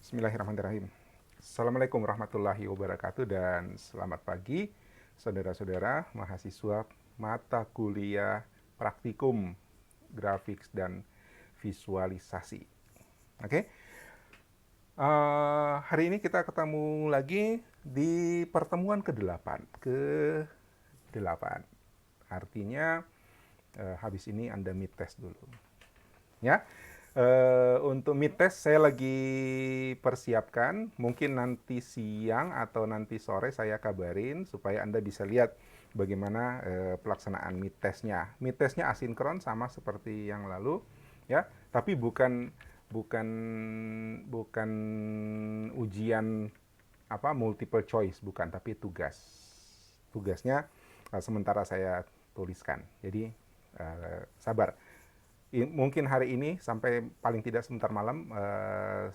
Bismillahirrahmanirrahim. Assalamualaikum warahmatullahi wabarakatuh dan selamat pagi saudara-saudara mahasiswa mata kuliah praktikum grafik dan visualisasi. Oke, hari ini kita ketemu lagi di pertemuan ke-8. Artinya habis ini Anda mid test dulu. Ya, untuk mid test saya lagi persiapkan, mungkin nanti siang atau nanti sore saya kabarin supaya Anda bisa lihat bagaimana pelaksanaan mid testnya. Mid testnya asinkron sama seperti yang lalu, ya, tapi bukan bukan bukan ujian multiple choice, bukan, tapi tugas. Tugasnya sementara saya tuliskan. Jadi sabar. Mungkin hari ini sampai paling tidak sebentar malam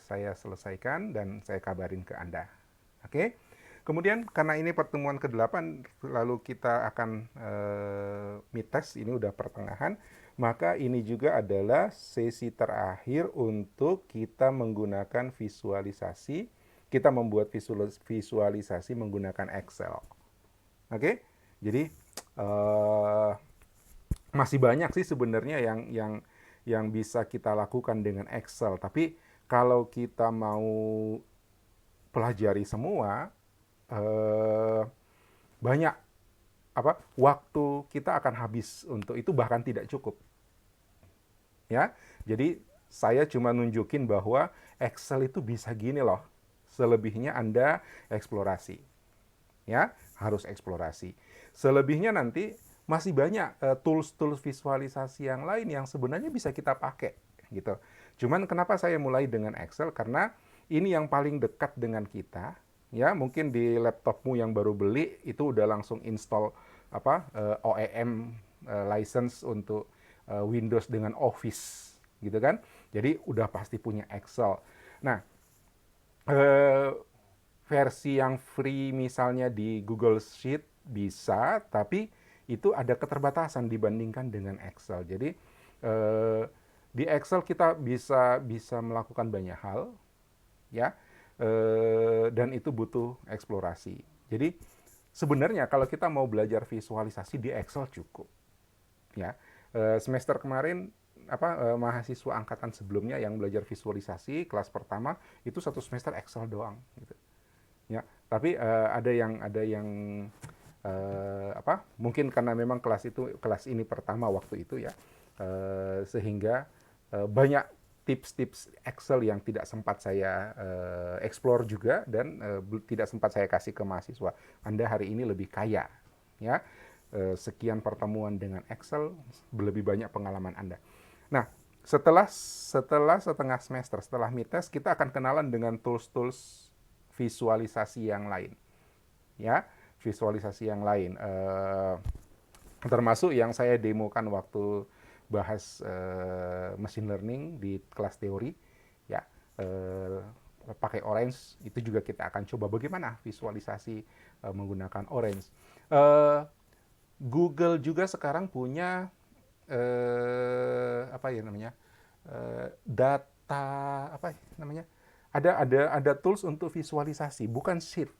saya selesaikan dan saya kabarin ke Anda. Oke? Kemudian karena ini pertemuan ke-8, lalu kita akan mid test, ini udah pertengahan, maka ini juga adalah sesi terakhir untuk kita menggunakan visualisasi. Kita membuat visualisasi menggunakan Excel. Oke? Jadi masih banyak sih sebenarnya yang bisa kita lakukan dengan Excel. Tapi kalau kita mau pelajari semua, banyak waktu kita akan habis untuk itu, bahkan tidak cukup. Ya, jadi saya cuma nunjukin bahwa Excel itu bisa gini loh. Selebihnya Anda eksplorasi. Ya, harus eksplorasi. Selebihnya nanti masih banyak tools-tools visualisasi yang lain yang sebenarnya bisa kita pakai gitu. Cuman kenapa saya mulai dengan Excel? Karena ini yang paling dekat dengan kita. Ya, mungkin di laptopmu yang baru beli itu udah langsung install OEM license untuk Windows dengan Office gitu kan. Jadi udah pasti punya Excel. Nah, versi yang free misalnya di Google Sheet bisa, tapi itu ada keterbatasan dibandingkan dengan Excel. Jadi di Excel kita bisa melakukan banyak hal, ya, dan itu butuh eksplorasi. Jadi sebenarnya kalau kita mau belajar visualisasi di Excel cukup, ya. Semester kemarin mahasiswa angkatan sebelumnya yang belajar visualisasi kelas pertama itu satu semester Excel doang, gitu. Ya, tapi ada yang mungkin karena memang kelas ini pertama waktu itu, ya, sehingga banyak tips-tips Excel yang tidak sempat saya explore juga dan tidak sempat saya kasih ke mahasiswa. Anda hari ini lebih kaya, ya. Sekian pertemuan dengan Excel, lebih banyak pengalaman Anda. Nah, setelah setengah semester, setelah mid test, kita akan kenalan dengan tools-tools visualisasi yang lain, ya, visualisasi yang lain, termasuk yang saya demokan waktu bahas machine learning di kelas teori, ya, pakai Orange. Itu juga kita akan coba bagaimana visualisasi menggunakan Orange. Google juga sekarang punya data, ada tools untuk visualisasi, bukan sheet.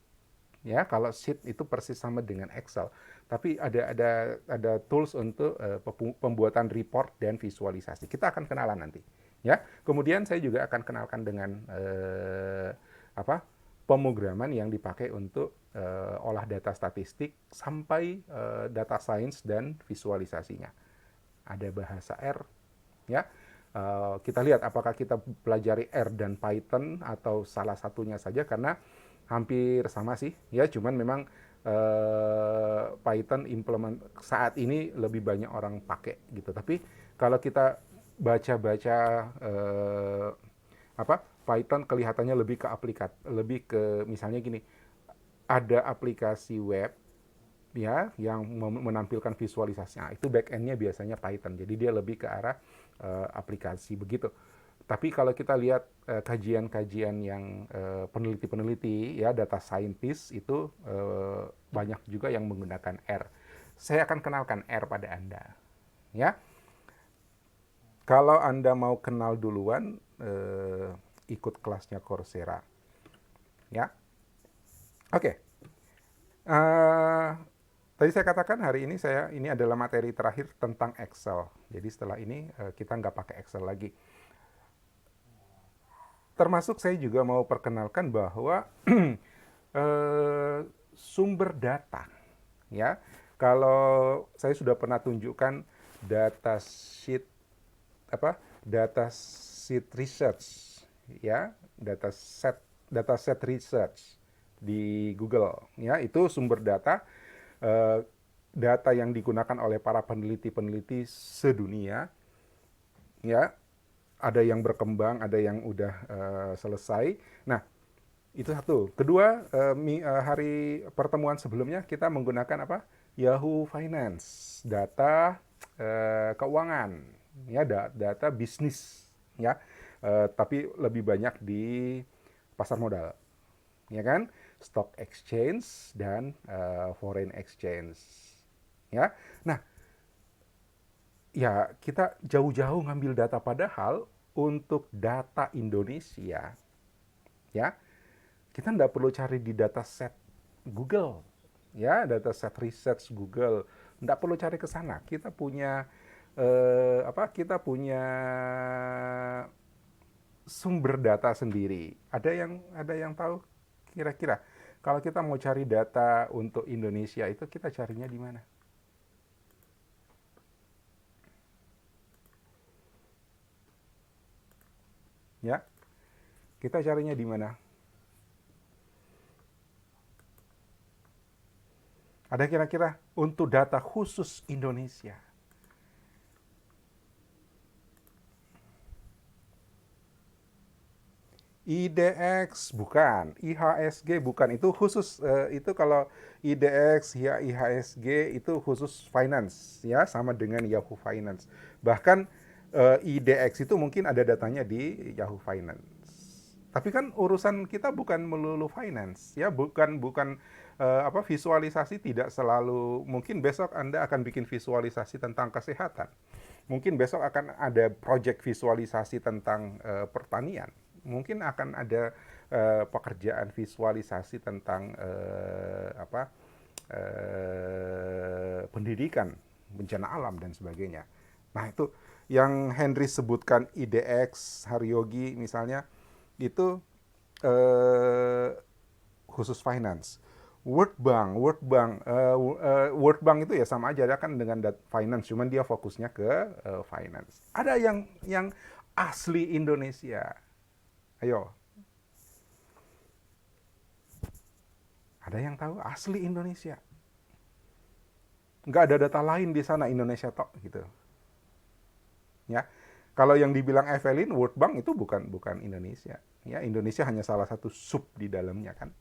Ya, kalau sheet itu persis sama dengan Excel, tapi ada tools untuk pembuatan report dan visualisasi. Kita akan kenalan nanti, ya. Kemudian saya juga akan kenalkan dengan pemrograman yang dipakai untuk olah data statistik sampai data science dan visualisasinya. Ada bahasa R, ya. Kita lihat apakah kita pelajari R dan Python atau salah satunya saja, karena hampir sama sih, ya, cuman memang Python saat ini lebih banyak orang pakai gitu. Tapi kalau kita baca-baca Python kelihatannya lebih ke lebih ke misalnya gini, ada aplikasi web, ya, yang menampilkan visualisasinya, itu back end-nya biasanya Python. Jadi dia lebih ke arah aplikasi begitu. Tapi kalau kita lihat kajian-kajian yang peneliti-peneliti, ya, data scientist itu banyak juga yang menggunakan R. Saya akan kenalkan R pada Anda, ya. Kalau Anda mau kenal duluan, ikut kelasnya Coursera. Ya, oke. Eh, Tadi saya katakan hari ini ini adalah materi terakhir tentang Excel. Jadi setelah ini kita nggak pakai Excel lagi. Termasuk saya juga mau perkenalkan bahwa eh, sumber data, ya. Kalau saya sudah pernah tunjukkan data sheet data sheet research, ya, data set research di Google, ya, itu sumber data eh, data yang digunakan oleh para peneliti-peneliti sedunia, ya, ada yang berkembang, ada yang udah selesai. Nah, itu satu. Kedua, hari pertemuan sebelumnya kita menggunakan apa? Yahoo Finance, data keuangan, ya, data bisnis, ya. Tapi lebih banyak di pasar modal, ya kan? Stock exchange dan foreign exchange, ya. Nah, ya kita jauh-jauh ngambil data, padahal untuk data Indonesia, ya, kita nggak perlu cari di dataset Google, ya, dataset research Google, nggak perlu cari ke sana. Kita punya kita punya sumber data sendiri. Ada yang tahu kira-kira kalau kita mau cari data untuk Indonesia itu kita carinya di mana? Ya, kita carinya di mana? Ada kira-kira untuk data khusus Indonesia? IDX bukan, IHSG bukan, itu khusus itu kalau IDX ya IHSG itu khusus finance, ya, sama dengan Yahoo Finance. Bahkan IDX itu mungkin ada datanya di Yahoo Finance. Tapi kan urusan kita bukan melulu finance, ya, bukan bukan visualisasi tidak selalu. Mungkin besok Anda akan bikin visualisasi tentang kesehatan. Mungkin besok akan ada project visualisasi tentang pertanian. Mungkin akan ada pekerjaan visualisasi tentang pendidikan, bencana alam dan sebagainya. Nah, itu yang Henry sebutkan IDX, Haryogi misalnya, itu eh, khusus finance. World Bank itu ya sama aja, dia kan dengan finance, cuman dia fokusnya ke finance. Ada yang asli Indonesia. Ayo, ada yang tahu asli Indonesia? Nggak ada data lain di sana, Indonesia tok gitu. Ya, kalau yang dibilang Evelyn, World Bank itu bukan Indonesia. Ya, Indonesia hanya salah satu sub di dalamnya kan.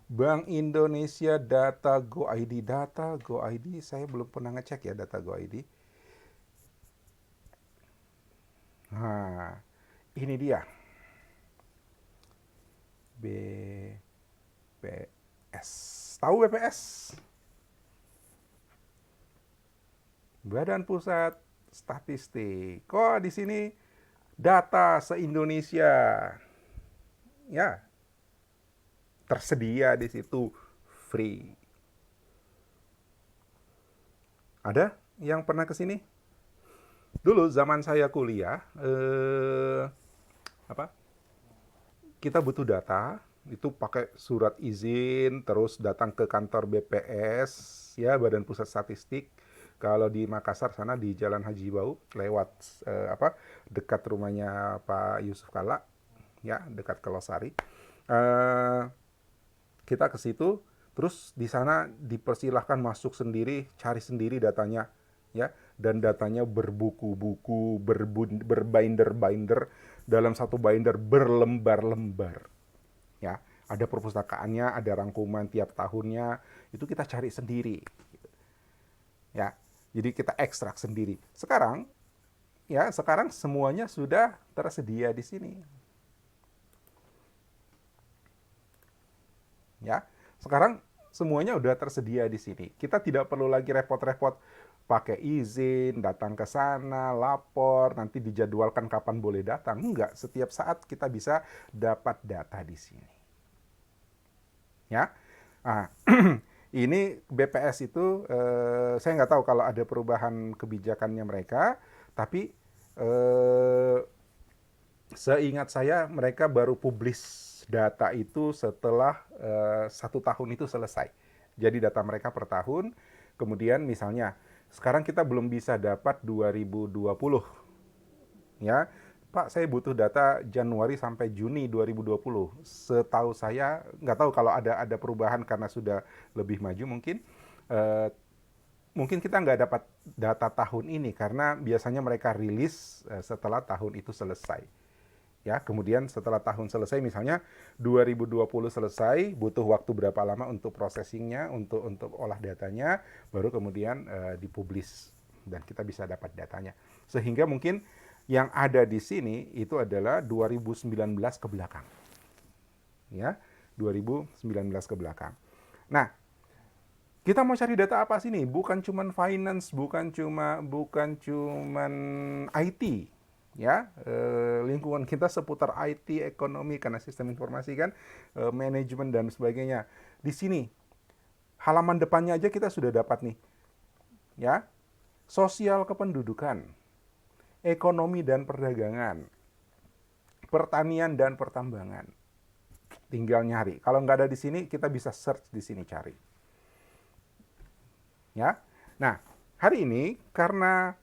Bank Indonesia data Go ID, saya belum pernah ngecek ya data Go ID. Nah, ini dia. BPS. Tahu BPS? Badan Pusat Statistik. Kok di sini data se-Indonesia, ya, tersedia di situ free. Ada yang pernah ke sini? Dulu zaman saya kuliah, apa? Kita butuh data, itu pakai surat izin, terus datang ke kantor BPS, ya, Badan Pusat Statistik. Kalau di Makassar sana di Jalan Haji Bau, lewat dekat rumahnya Pak Yusuf Kalla, ya, dekat Kelosari. Eh, kita ke situ, terus di sana dipersilahkan masuk sendiri, cari sendiri datanya, ya, dan datanya berbuku-buku, berbinder-binder, dalam satu binder berlembar-lembar, ya, ada perpustakaannya, ada rangkuman tiap tahunnya, itu kita cari sendiri, ya, jadi kita ekstrak sendiri. Sekarang semuanya sudah tersedia di sini, ya. Sekarang semuanya udah tersedia di sini. Kita tidak perlu lagi repot-repot pakai izin, datang ke sana, lapor, nanti dijadwalkan kapan boleh datang. Enggak, setiap saat kita bisa dapat data di sini. Ya, nah, ini BPS itu saya nggak tahu kalau ada perubahan kebijakannya mereka, tapi eh, seingat saya mereka baru publish data itu setelah 1 tahun itu selesai. Jadi data mereka per tahun. Kemudian misalnya sekarang kita belum bisa dapat 2020, ya. Pak, saya butuh data Januari sampai Juni 2020. Setahu saya, nggak tahu kalau ada perubahan karena sudah lebih maju mungkin. Eh, Mungkin kita nggak dapat data tahun ini karena biasanya mereka rilis setelah tahun itu selesai. Ya, kemudian setelah tahun selesai misalnya 2020 selesai, butuh waktu berapa lama untuk processingnya, untuk olah datanya, baru kemudian dipublish dan kita bisa dapat datanya. Sehingga mungkin yang ada di sini itu adalah 2019 ke belakang. Ya, 2019 ke belakang. Nah, kita mau cari data apa sih nih? Bukan cuman finance, bukan cuman IT, ya. Lingkungan kita seputar IT, ekonomi karena sistem informasi kan, manajemen dan sebagainya. Di sini halaman depannya aja kita sudah dapat nih, ya. Sosial kependudukan, ekonomi dan perdagangan, pertanian dan pertambangan. Tinggal nyari. Kalau nggak ada di sini, kita bisa search di sini cari. Ya. Nah, hari ini karena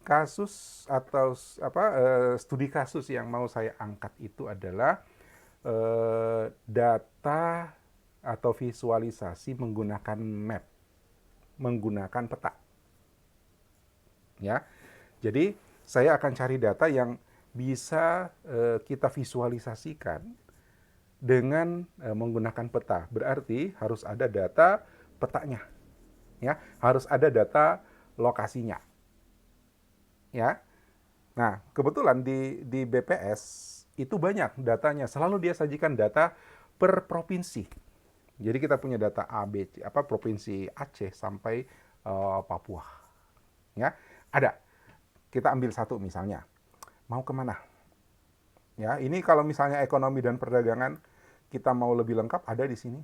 kasus atau studi kasus yang mau saya angkat itu adalah data atau visualisasi menggunakan map, menggunakan peta. Ya. Jadi, saya akan cari data yang bisa kita visualisasikan dengan menggunakan peta. Berarti harus ada data petanya. Ya, harus ada data lokasinya. Ya. Nah, kebetulan di BPS itu banyak datanya. Selalu dia sajikan data per provinsi. Jadi kita punya data ABC, provinsi Aceh sampai Papua. Ya, ada. Kita ambil satu misalnya. Mau kemana? Ya, ini kalau misalnya ekonomi dan perdagangan kita mau lebih lengkap ada di sini.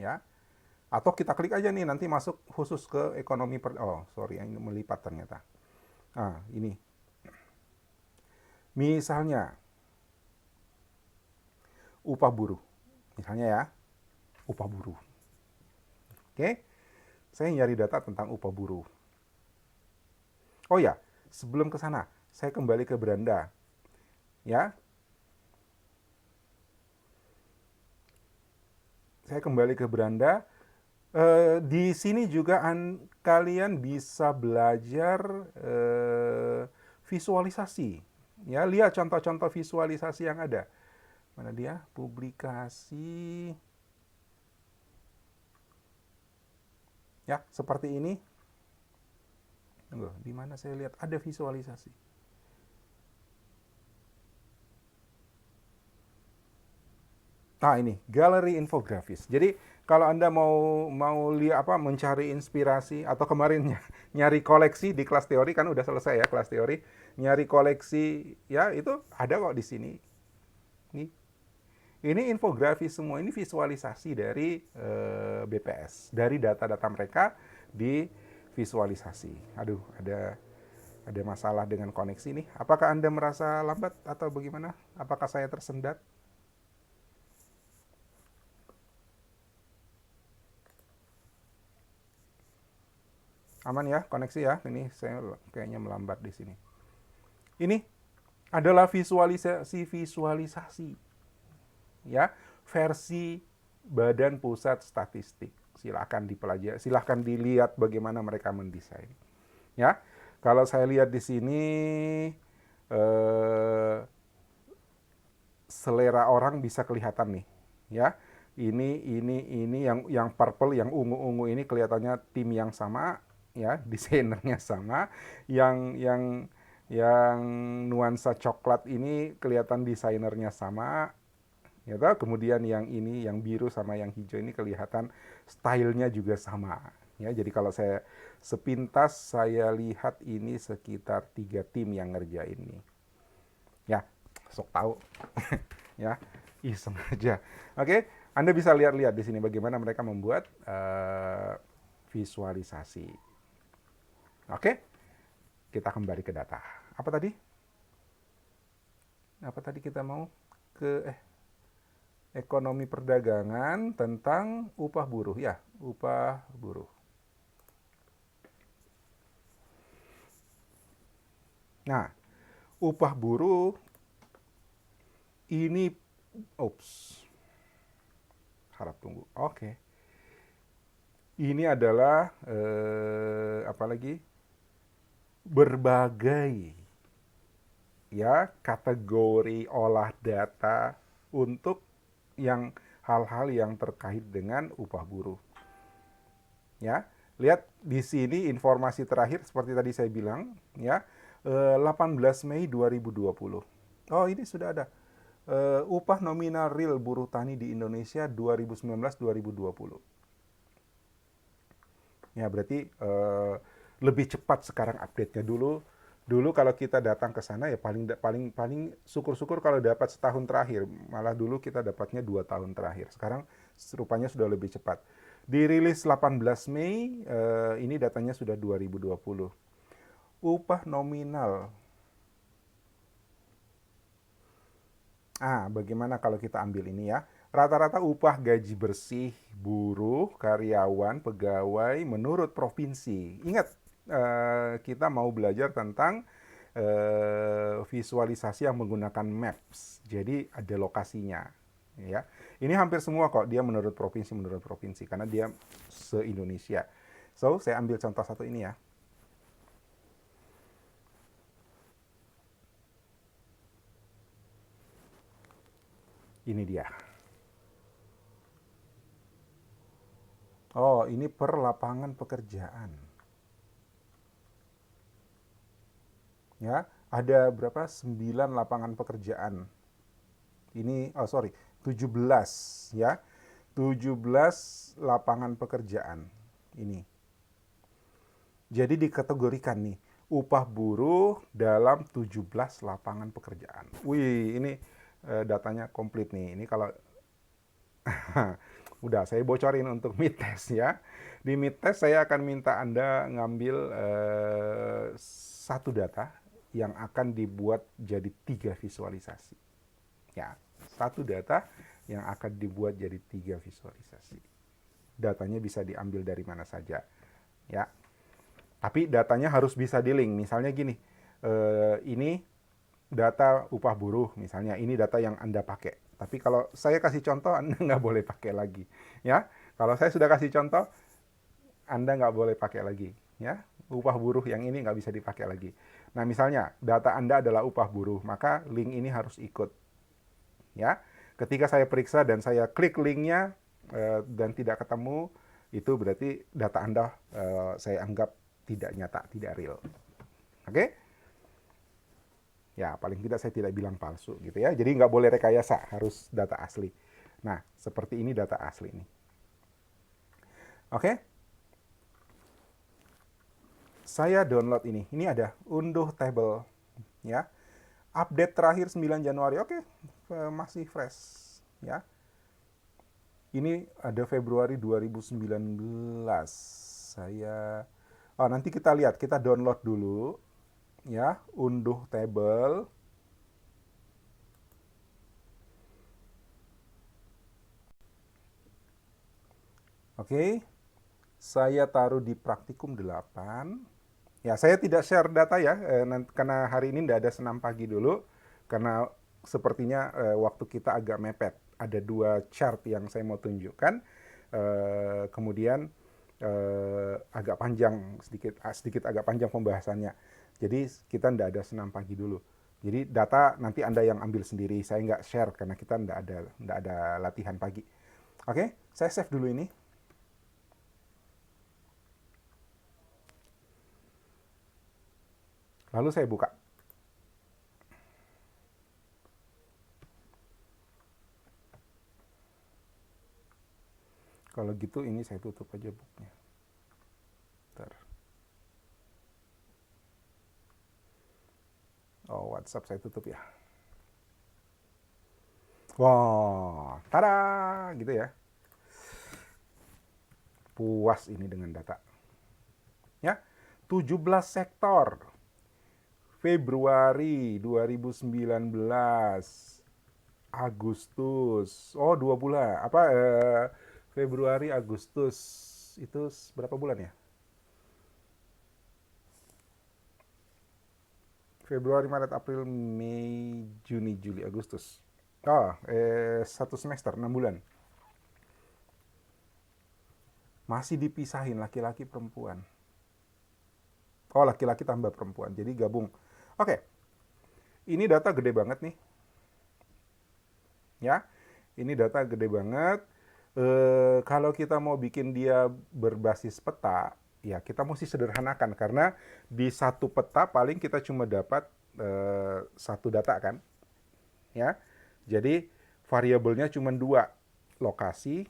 Ya, atau kita klik aja nih nanti masuk khusus ke ekonomi ini melipat ternyata. Nah, ini. Misalnya upah buruh. Misalnya ya, upah buruh. Oke. Saya nyari data tentang upah buruh. Oh ya, sebelum ke sana, saya kembali ke beranda. Ya. Saya kembali ke beranda. Di sini juga kalian bisa belajar visualisasi. Ya, lihat contoh-contoh visualisasi yang ada. Mana dia? Publikasi. Ya, seperti ini. Tunggu, di mana saya lihat ada visualisasi. Nah, ini galeri infografis. Jadi kalau Anda mau lihat mencari inspirasi atau kemarin nyari koleksi di kelas teori kan udah selesai ya kelas teori, nyari koleksi ya itu ada kok di sini. Ini infografis semua, ini visualisasi dari BPS, dari data-data mereka di visualisasi. Aduh, ada masalah dengan koneksi nih. Apakah Anda merasa lambat atau bagaimana? Apakah saya tersendat? Aman ya koneksi ya. Ini saya kayaknya melambat di sini. Ini adalah visualisasi ya, versi Badan Pusat Statistik. Silahkan dipelajari, silahkan dilihat bagaimana mereka mendesain. Ya, kalau saya lihat di sini selera orang bisa kelihatan nih, ya. Ini yang purple, yang ungu-ungu ini kelihatannya tim yang sama, ya, desainernya sama. Yang nuansa coklat ini kelihatan desainernya sama, Ya toh? Kemudian yang ini, yang biru sama yang hijau ini kelihatan stylenya juga sama. Ya, jadi kalau saya sepintas saya lihat ini sekitar 3 tim yang ngerjain ini. Ya, sok tahu. Ya, iseng aja. Oke, Anda bisa lihat-lihat di sini bagaimana mereka membuat visualisasi. Oke, kita kembali ke data. Apa tadi? Apa tadi kita mau ke ekonomi perdagangan tentang upah buruh ya, upah buruh. Nah, upah buruh ini, ups, harap tunggu. Oke, ini adalah apa lagi? Berbagai ya kategori olah data untuk yang hal-hal yang terkait dengan upah buruh. Ya, lihat di sini informasi terakhir seperti tadi saya bilang ya, 18 Mei 2020. Oh, ini sudah ada. Upah nominal real buruh tani di Indonesia 2019-2020. Ya, berarti lebih cepat sekarang update-nya. Dulu kalau kita datang ke sana ya paling paling paling syukur-syukur kalau dapat setahun terakhir. Malah dulu kita dapatnya 2 tahun terakhir. Sekarang rupanya sudah lebih cepat. Dirilis 18 Mei, ini datanya sudah 2020. Upah nominal. Bagaimana kalau kita ambil ini ya? Rata-rata upah gaji bersih buruh, karyawan, pegawai menurut provinsi. Ingat, kita mau belajar tentang visualisasi yang menggunakan maps. Jadi ada lokasinya, ya. Ini hampir semua kok dia menurut provinsi karena dia se-Indonesia. So, saya ambil contoh satu ini ya. Ini dia. Oh, ini per lapangan pekerjaan. Ya, ada berapa? 9 lapangan pekerjaan. Ini, 17 ya. 17 lapangan pekerjaan ini. Jadi dikategorikan nih, upah buruh dalam 17 lapangan pekerjaan. Wih, ini datanya komplit nih. Ini kalau udah saya bocorin untuk mid test ya. Di mid test saya akan minta Anda ngambil satu data yang akan dibuat jadi 3 visualisasi. Ya, satu data yang akan dibuat jadi 3 visualisasi. Datanya bisa diambil dari mana saja. Ya, tapi datanya harus bisa di-link. Misalnya gini, ini data upah buruh misalnya, ini data yang Anda pakai. Tapi kalau saya kasih contoh, Anda nggak boleh pakai lagi. Ya, kalau saya sudah kasih contoh, Anda nggak boleh pakai lagi. Ya, upah buruh yang ini nggak bisa dipakai lagi. Nah, misalnya data Anda adalah upah buruh, maka link ini harus ikut. Ya, ketika saya periksa dan saya klik linknya dan tidak ketemu, itu berarti data Anda saya anggap tidak nyata, tidak real. Oke? Ya, paling tidak saya tidak bilang palsu gitu ya. Jadi nggak boleh rekayasa, harus data asli. Nah, seperti ini data asli nih. Oke? Saya download ini. Ini ada unduh table ya. Update terakhir 9 Januari. Oke, masih fresh ya. Ini ada Februari 2019. Nanti kita lihat, kita download dulu ya, unduh table. Oke. Saya taruh di praktikum 8. Ya, saya tidak share data ya, karena hari ini tidak ada senam pagi dulu, karena sepertinya waktu kita agak mepet. Ada 2 chart yang saya mau tunjukkan, kemudian agak panjang, sedikit agak panjang pembahasannya. Jadi kita tidak ada senam pagi dulu. Jadi data nanti Anda yang ambil sendiri, saya nggak share karena kita tidak ada latihan pagi. Oke, saya save dulu ini. Lalu saya buka. Kalau gitu ini saya tutup aja booknya. Bentar. Oh, WhatsApp saya tutup ya. Wah, tada, gitu ya. Puas ini dengan data. Ya, 17 sektor. Februari 2019, Agustus. Oh, 2 bulan. Februari, Agustus. Itu berapa bulan ya? Februari, Maret, April, Mei, Juni, Juli, Agustus. Oh, 1 semester, 6 bulan. Masih dipisahin laki-laki perempuan. Oh, laki-laki tambah perempuan. Jadi gabung. Oke. Ini data gede banget nih. Ya. Ini data gede banget. Kalau kita mau bikin dia berbasis peta, ya kita mesti sederhanakan karena di satu peta paling kita cuma dapat satu data kan, ya. Jadi variabelnya cuma 2, lokasi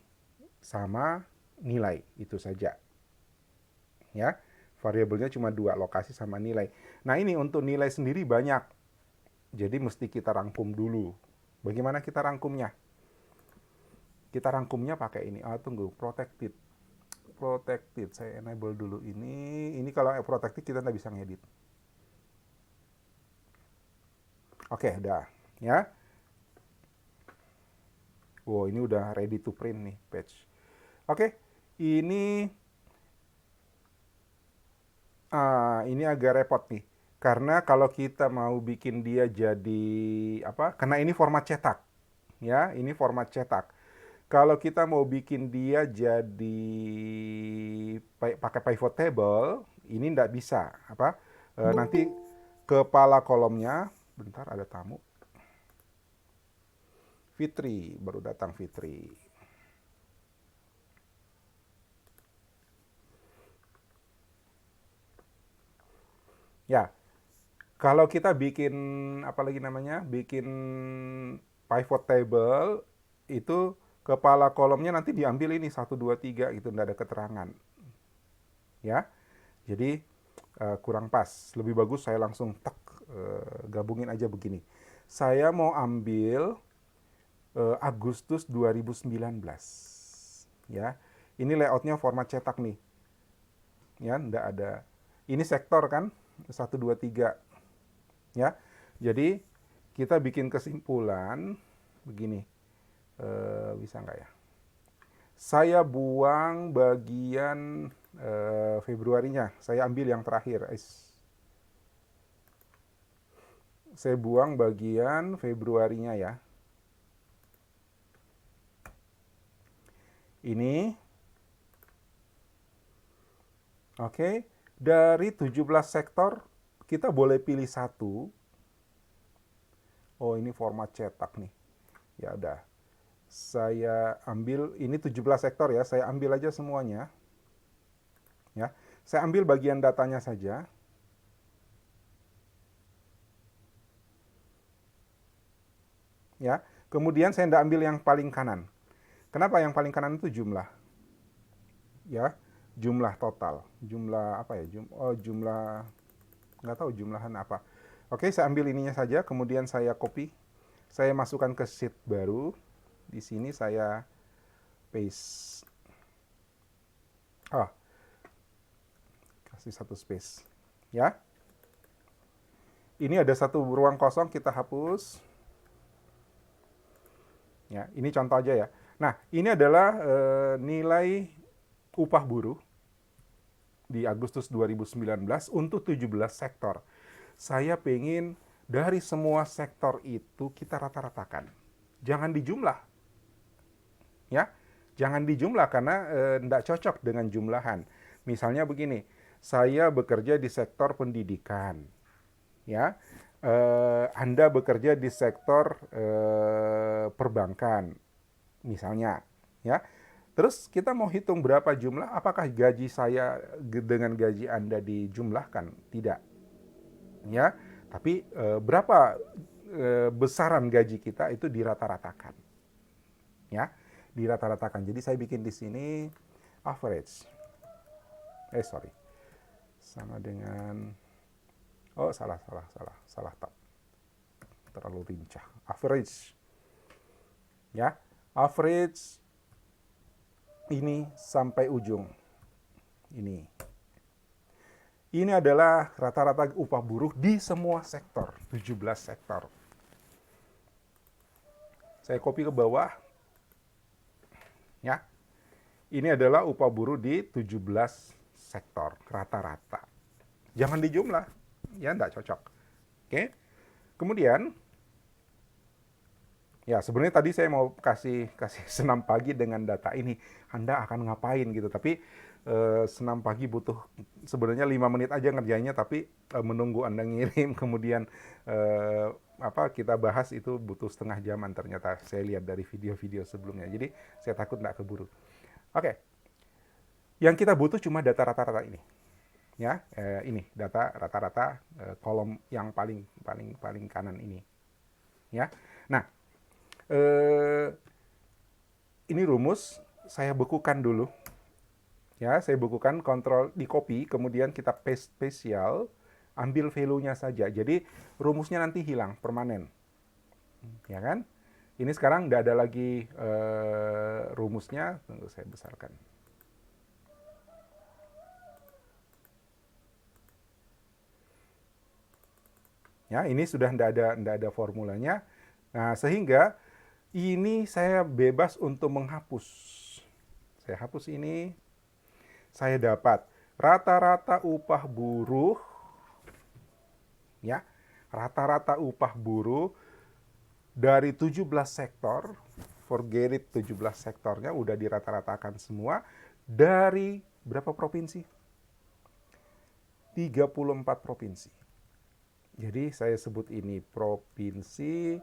sama nilai, itu saja. Ya, variabelnya cuma 2, lokasi sama nilai. Nah ini untuk nilai sendiri banyak, jadi mesti kita rangkum dulu. Bagaimana kita rangkumnya? Kita rangkumnya pakai ini. Tunggu, protected. Protected, saya enable dulu ini. Ini kalau protected kita nggak bisa ngedit. Oke, udah. Ya. Wow, ini udah ready to print nih, page. Oke, ini agak repot nih. Karena kalau kita mau bikin dia jadi apa? Karena ini format cetak. Ya, ini format cetak. Kalau kita mau bikin dia jadi pakai pivot table, ini nggak bisa. Nanti kepala kolomnya, bentar ada tamu. Fitri, baru datang Fitri. Ya, kalau kita bikin apa lagi namanya, bikin pivot table itu kepala kolomnya nanti diambil ini 1, 2, 3 gitu, nggak ada keterangan. Ya, jadi kurang pas. Lebih bagus saya langsung gabungin aja begini. Saya mau ambil Agustus 2019. Ya, ini layoutnya format cetak nih. Ya, nggak ada. Ini sektor kan, 1, 2, 3. Ya, jadi kita bikin kesimpulan begini. Bisa nggak ya? Saya buang bagian Februarinya. Saya ambil yang terakhir. Saya buang bagian Februarinya ya. Ini. Oke. Dari 17 sektor, kita boleh pilih satu. Oh, ini format cetak nih. Ya udah. Saya ambil, ini 17 sektor ya. Saya ambil aja semuanya. Ya. Saya ambil bagian datanya saja. Ya. Kemudian saya tidak ambil yang paling kanan. Kenapa yang paling kanan itu jumlah? Ya, jumlah total. Jumlah apa ya? Jumlah nggak tahu jumlahan apa. Oke, saya ambil ininya saja, kemudian saya copy. Saya masukkan ke sheet baru. Di sini saya paste. Kasih satu space. Ya. Ini ada satu ruang kosong, kita hapus. Ya, ini contoh aja ya. Nah, ini adalah nilai upah buruh di Agustus 2019 untuk 17 sektor. Saya pengen dari semua sektor itu kita rata-ratakan. Jangan dijumlah. Ya, jangan dijumlah karena tidak cocok dengan jumlahan. Misalnya begini, saya bekerja di sektor pendidikan. Ya, Anda bekerja di sektor perbankan, misalnya, ya. Terus kita mau hitung berapa jumlah, apakah gaji saya dengan gaji Anda dijumlahkan? Tidak, ya. Tapi berapa besaran gaji kita itu dirata-ratakan, ya. dirata-ratakan. Jadi saya bikin di sini average. Sorry. Sama dengan salah tab. Terlalu lincah. Average. Ya. Average ini sampai ujung. Ini adalah rata-rata upah buruh di semua sektor, 17 sektor. Saya copy ke bawah. Ya. Ini adalah upah buruh di 17 sektor, rata-rata. Jangan dijumlah, ya enggak cocok. Oke. Kemudian, ya sebenarnya tadi saya mau kasih senam pagi dengan data ini. Anda akan ngapain gitu, tapi senam pagi butuh sebenarnya 5 menit aja ngerjainnya, tapi menunggu Anda ngirim kemudian kita bahas itu butuh setengah jaman ternyata saya lihat dari video-video sebelumnya. Jadi saya takut nggak keburu. Oke. Yang kita butuh cuma data rata-rata ini. Ya, ini data rata-rata kolom yang paling kanan ini. Ya. Nah, ini rumus saya bekukan dulu. Ya, saya bekukan, kontrol di copy, kemudian kita paste spesial, ambil value-nya saja. Jadi rumusnya nanti hilang permanen. Ya kan? Ini sekarang nggak ada lagi rumusnya. Tunggu saya besarkan. Ya, ini sudah nggak ada formulanya. Nah, sehingga ini saya bebas untuk menghapus. Saya hapus ini. Saya dapat rata-rata upah buruh, ya, rata-rata upah buruh dari 17 sektor, forget it 17 sektornya udah dirata-ratakan semua, dari berapa provinsi? 34 provinsi. Jadi saya sebut ini provinsi,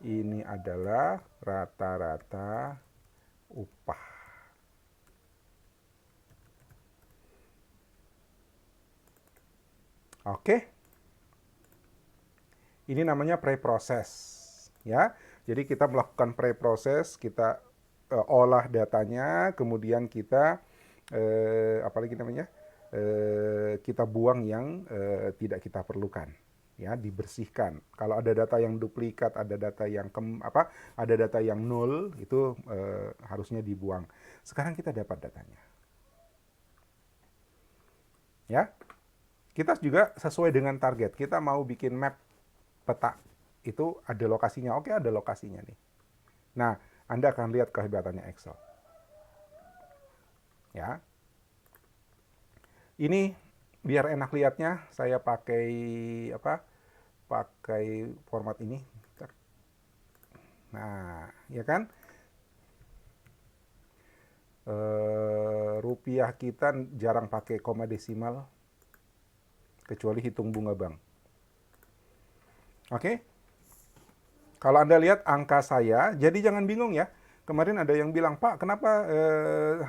ini adalah rata-rata upah. Oke. Ini namanya pre-proses, ya. Jadi kita melakukan pre-proses, kita olah datanya, kemudian kita kita buang yang tidak kita perlukan, ya, dibersihkan. Kalau ada data yang duplikat, ada data yang ada data yang nol, itu harusnya dibuang. Sekarang kita dapat datanya, ya. Kita juga sesuai dengan target. Kita mau bikin map peta. Itu ada lokasinya. Oke, ada lokasinya nih. Nah, Anda akan lihat kehebatannya Excel. Ya. Ini biar enak lihatnya, saya pakai pakai format ini. Nah, ya kan? Rupiah kita jarang pakai koma desimal, kecuali hitung bunga bank. Oke? Kalau Anda lihat angka saya, jadi jangan bingung ya. Kemarin ada yang bilang, Pak, kenapa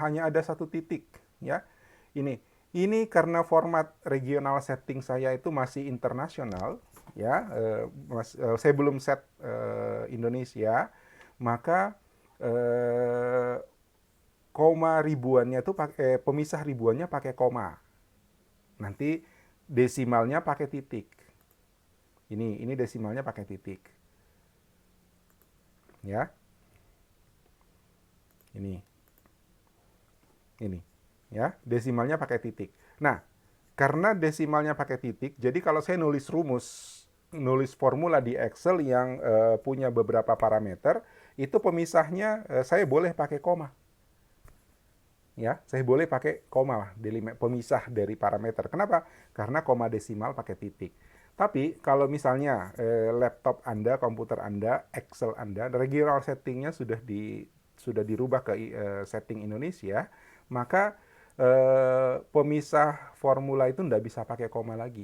hanya ada satu titik? Ya, ini karena format regional setting saya itu masih internasional, ya. Saya belum set Indonesia, maka koma ribuannya itu pemisah ribuannya pakai koma. Nanti desimalnya pakai titik. Ini desimalnya pakai titik. Ya. Ini. Ya, desimalnya pakai titik. Nah, karena desimalnya pakai titik, jadi kalau saya nulis formula di Excel yang punya beberapa parameter, itu pemisahnya saya boleh pakai koma. Ya, saya boleh pakai koma pemisah dari parameter. Kenapa? Karena koma desimal pakai titik. Tapi kalau misalnya laptop Anda, komputer Anda, Excel Anda, regional settingnya sudah dirubah ke setting Indonesia, maka pemisah formula itu tidak bisa pakai koma lagi.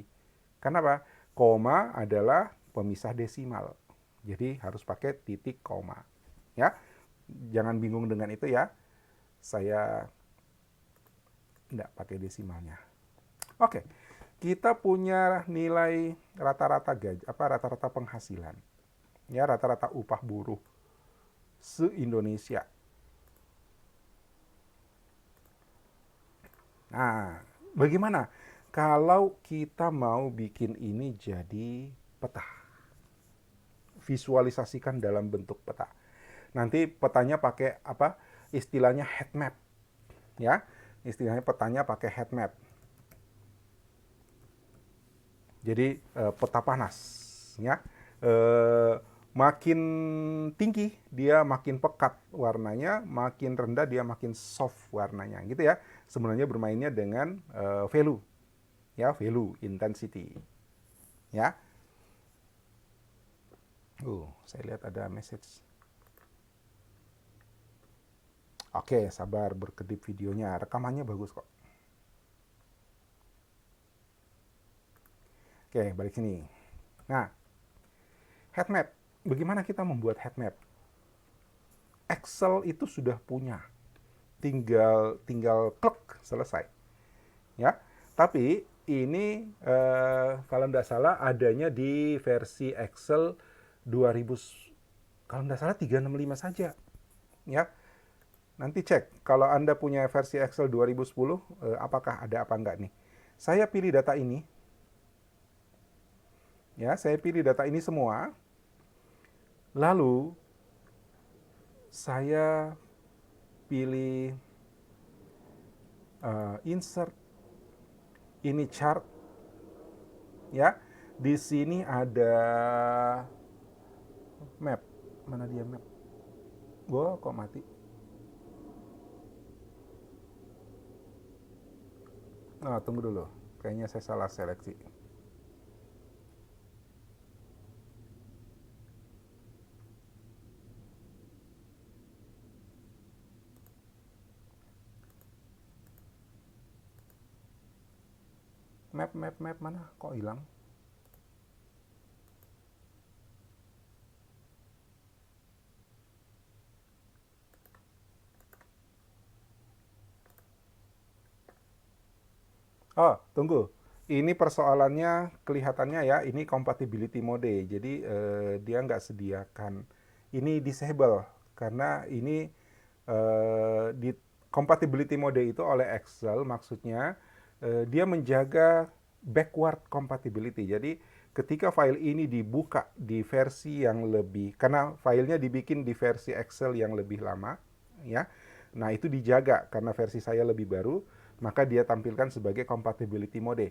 Kenapa? Koma adalah pemisah desimal. Jadi harus pakai titik koma. Ya, jangan bingung dengan itu ya. Saya tidak pakai desimalnya. Oke, kita punya nilai rata-rata rata-rata penghasilan, ya, rata-rata upah buruh se-Indonesia. Nah, bagaimana kalau kita mau bikin ini jadi peta? Visualisasikan dalam bentuk peta. Nanti petanya pakai apa? Istilahnya head map, ya. Istilahnya petanya pakai head map. Jadi peta panas, ya. Eh, Makin tinggi dia makin pekat warnanya, makin rendah dia makin soft warnanya, gitu ya. Sebenarnya bermainnya dengan value, ya, value intensity, ya. Saya lihat ada message. Oke, sabar, berkedip videonya, rekamannya bagus kok. Oke, balik sini. Nah, head map. Bagaimana kita membuat head map? Excel itu sudah punya. Tinggal tinggal klik selesai. Ya. Tapi ini kalau tidak salah adanya di versi Excel 2000, kalau tidak salah 365 saja. Ya. Nanti cek kalau Anda punya versi Excel 2010 apakah ada apa enggak nih. Saya pilih data ini. Ya, saya pilih data ini semua. Lalu saya pilih insert ini chart, ya. Di sini ada map. Mana dia map? Wah, kok mati? Nah, tunggu dulu. Kayaknya saya salah seleksi. Map mana? Kok hilang? Oh, tunggu. Ini persoalannya kelihatannya ya, ini compatibility mode. Jadi dia nggak sediakan. Ini disable karena ini di compatibility mode itu oleh Excel maksudnya dia menjaga backward compatibility. Jadi ketika file ini dibuka di versi yang lebih, karena filenya dibikin di versi Excel yang lebih lama, ya. Nah, itu dijaga karena versi saya lebih baru, maka dia tampilkan sebagai compatibility mode,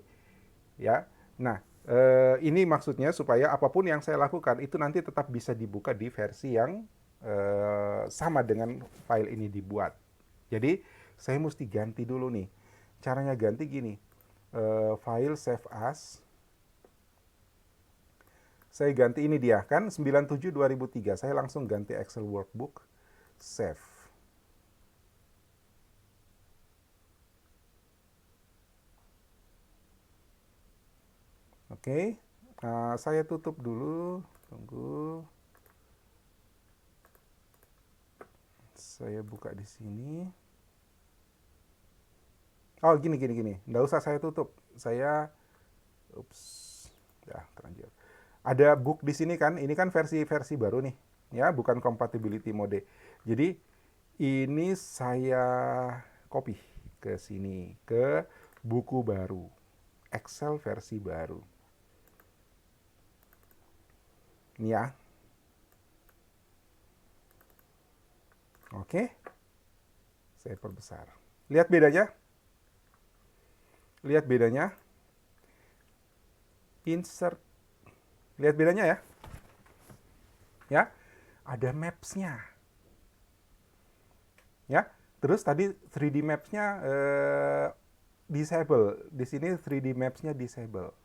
ya. Nah, ini maksudnya supaya apapun yang saya lakukan itu nanti tetap bisa dibuka di versi yang sama dengan file ini dibuat. Jadi saya mesti ganti dulu nih. Caranya ganti gini, file save as. Saya ganti ini dia kan 97/2003. Saya langsung ganti Excel workbook, save. Oke, saya tutup dulu. Tunggu. Saya buka di sini. Oh, gini. Nggak usah saya tutup. Saya, ups, ya terlanjur. Ada book di sini kan. Ini kan versi baru nih, ya, bukan compatibility mode. Jadi ini saya copy ke sini ke buku baru, Excel versi baru. Ini ya. Oke. Saya perbesar. Lihat bedanya? Lihat bedanya? Insert. Lihat bedanya ya? Ya. Ada maps-nya. Ya. Terus tadi 3D maps-nya disable. Di sini 3D maps-nya disable.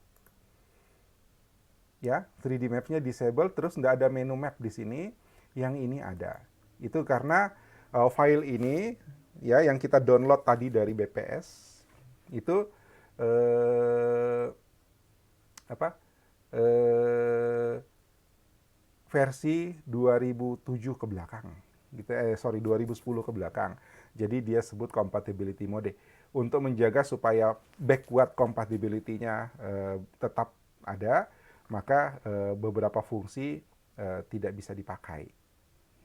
Ya, 3D maps-nya disable, terus nggak ada menu map di sini. Yang ini ada. Itu karena file ini, ya, yang kita download tadi dari BPS, itu apa? Versi 2007 ke belakang. Gitu, sorry, 2010 ke belakang. Jadi dia sebut compatibility mode. Untuk menjaga supaya backward compatibility-nya tetap ada, maka beberapa fungsi tidak bisa dipakai.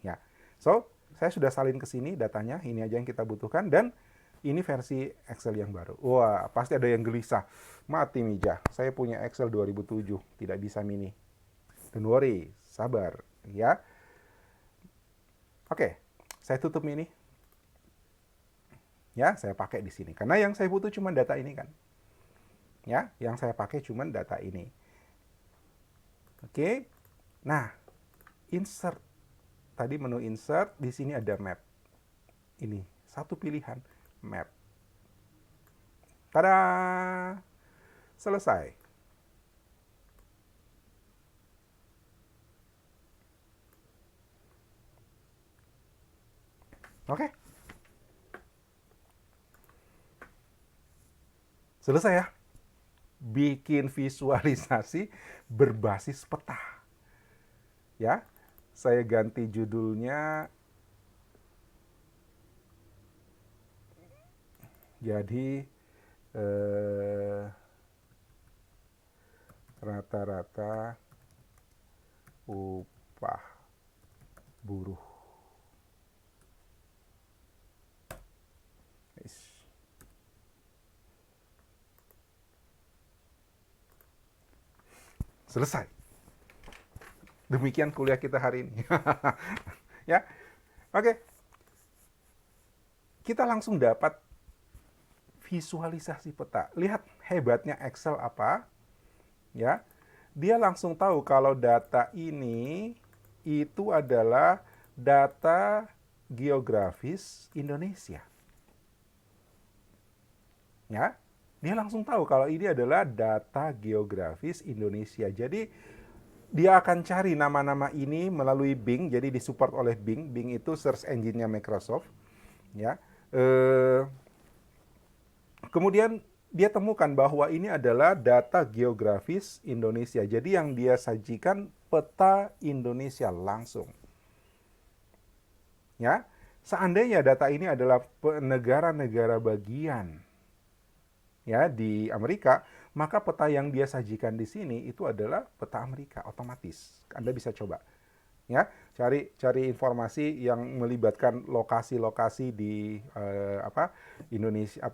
Ya. So, saya sudah salin ke sini datanya, ini aja yang kita butuhkan, dan Ini versi Excel yang baru. Wah, pasti ada yang gelisah. Mati Mijah, saya punya Excel 2007, tidak bisa mini. Don't worry, sabar, ya. Oke, saya tutup mini. Ya, saya pakai di sini. Karena yang saya butuh cuma data ini kan. Ya, yang saya pakai cuma data ini. Oke. Nah, insert. Tadi menu insert, di sini ada map. Ini, satu pilihan, map. Tada! Selesai. Oke. Selesai ya. Bikin visualisasi berbasis peta. Ya, saya ganti judulnya jadi rata-rata upah buruh. Selesai. Demikian kuliah kita hari ini. Ya, oke. Kita langsung dapat visualisasi peta. Lihat hebatnya Excel apa? Ya, dia langsung tahu kalau data ini itu adalah data geografis Indonesia. Ya, dia langsung tahu kalau ini adalah data geografis Indonesia. Jadi dia akan cari nama-nama ini melalui Bing, jadi disupport oleh Bing. Bing itu search engine-nya Microsoft. Ya, kemudian dia temukan bahwa ini adalah data geografis Indonesia. Jadi yang dia sajikan peta Indonesia langsung. Ya, seandainya data ini adalah negara-negara bagian ya di Amerika, maka peta yang dia sajikan di sini itu adalah peta Amerika otomatis. Anda bisa coba. Ya, cari informasi yang melibatkan lokasi-lokasi di Indonesia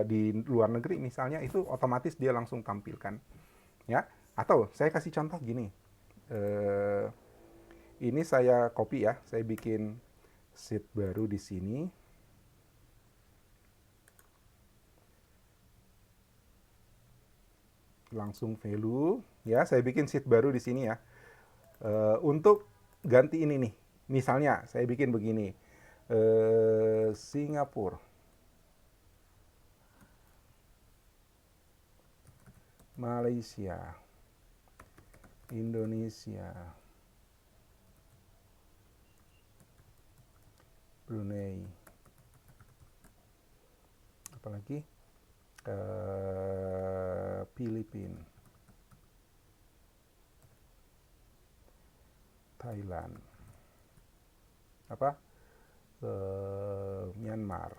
di luar negeri misalnya, itu otomatis dia langsung tampilkan. Ya, atau saya kasih contoh gini. Ini saya copy ya, saya bikin sheet baru di sini. Langsung value, ya saya bikin sheet baru di sini ya. Untuk ganti ini nih, misalnya saya bikin begini, Singapura, Malaysia, Indonesia, Brunei, apalagi Filipina, Thailand, Myanmar.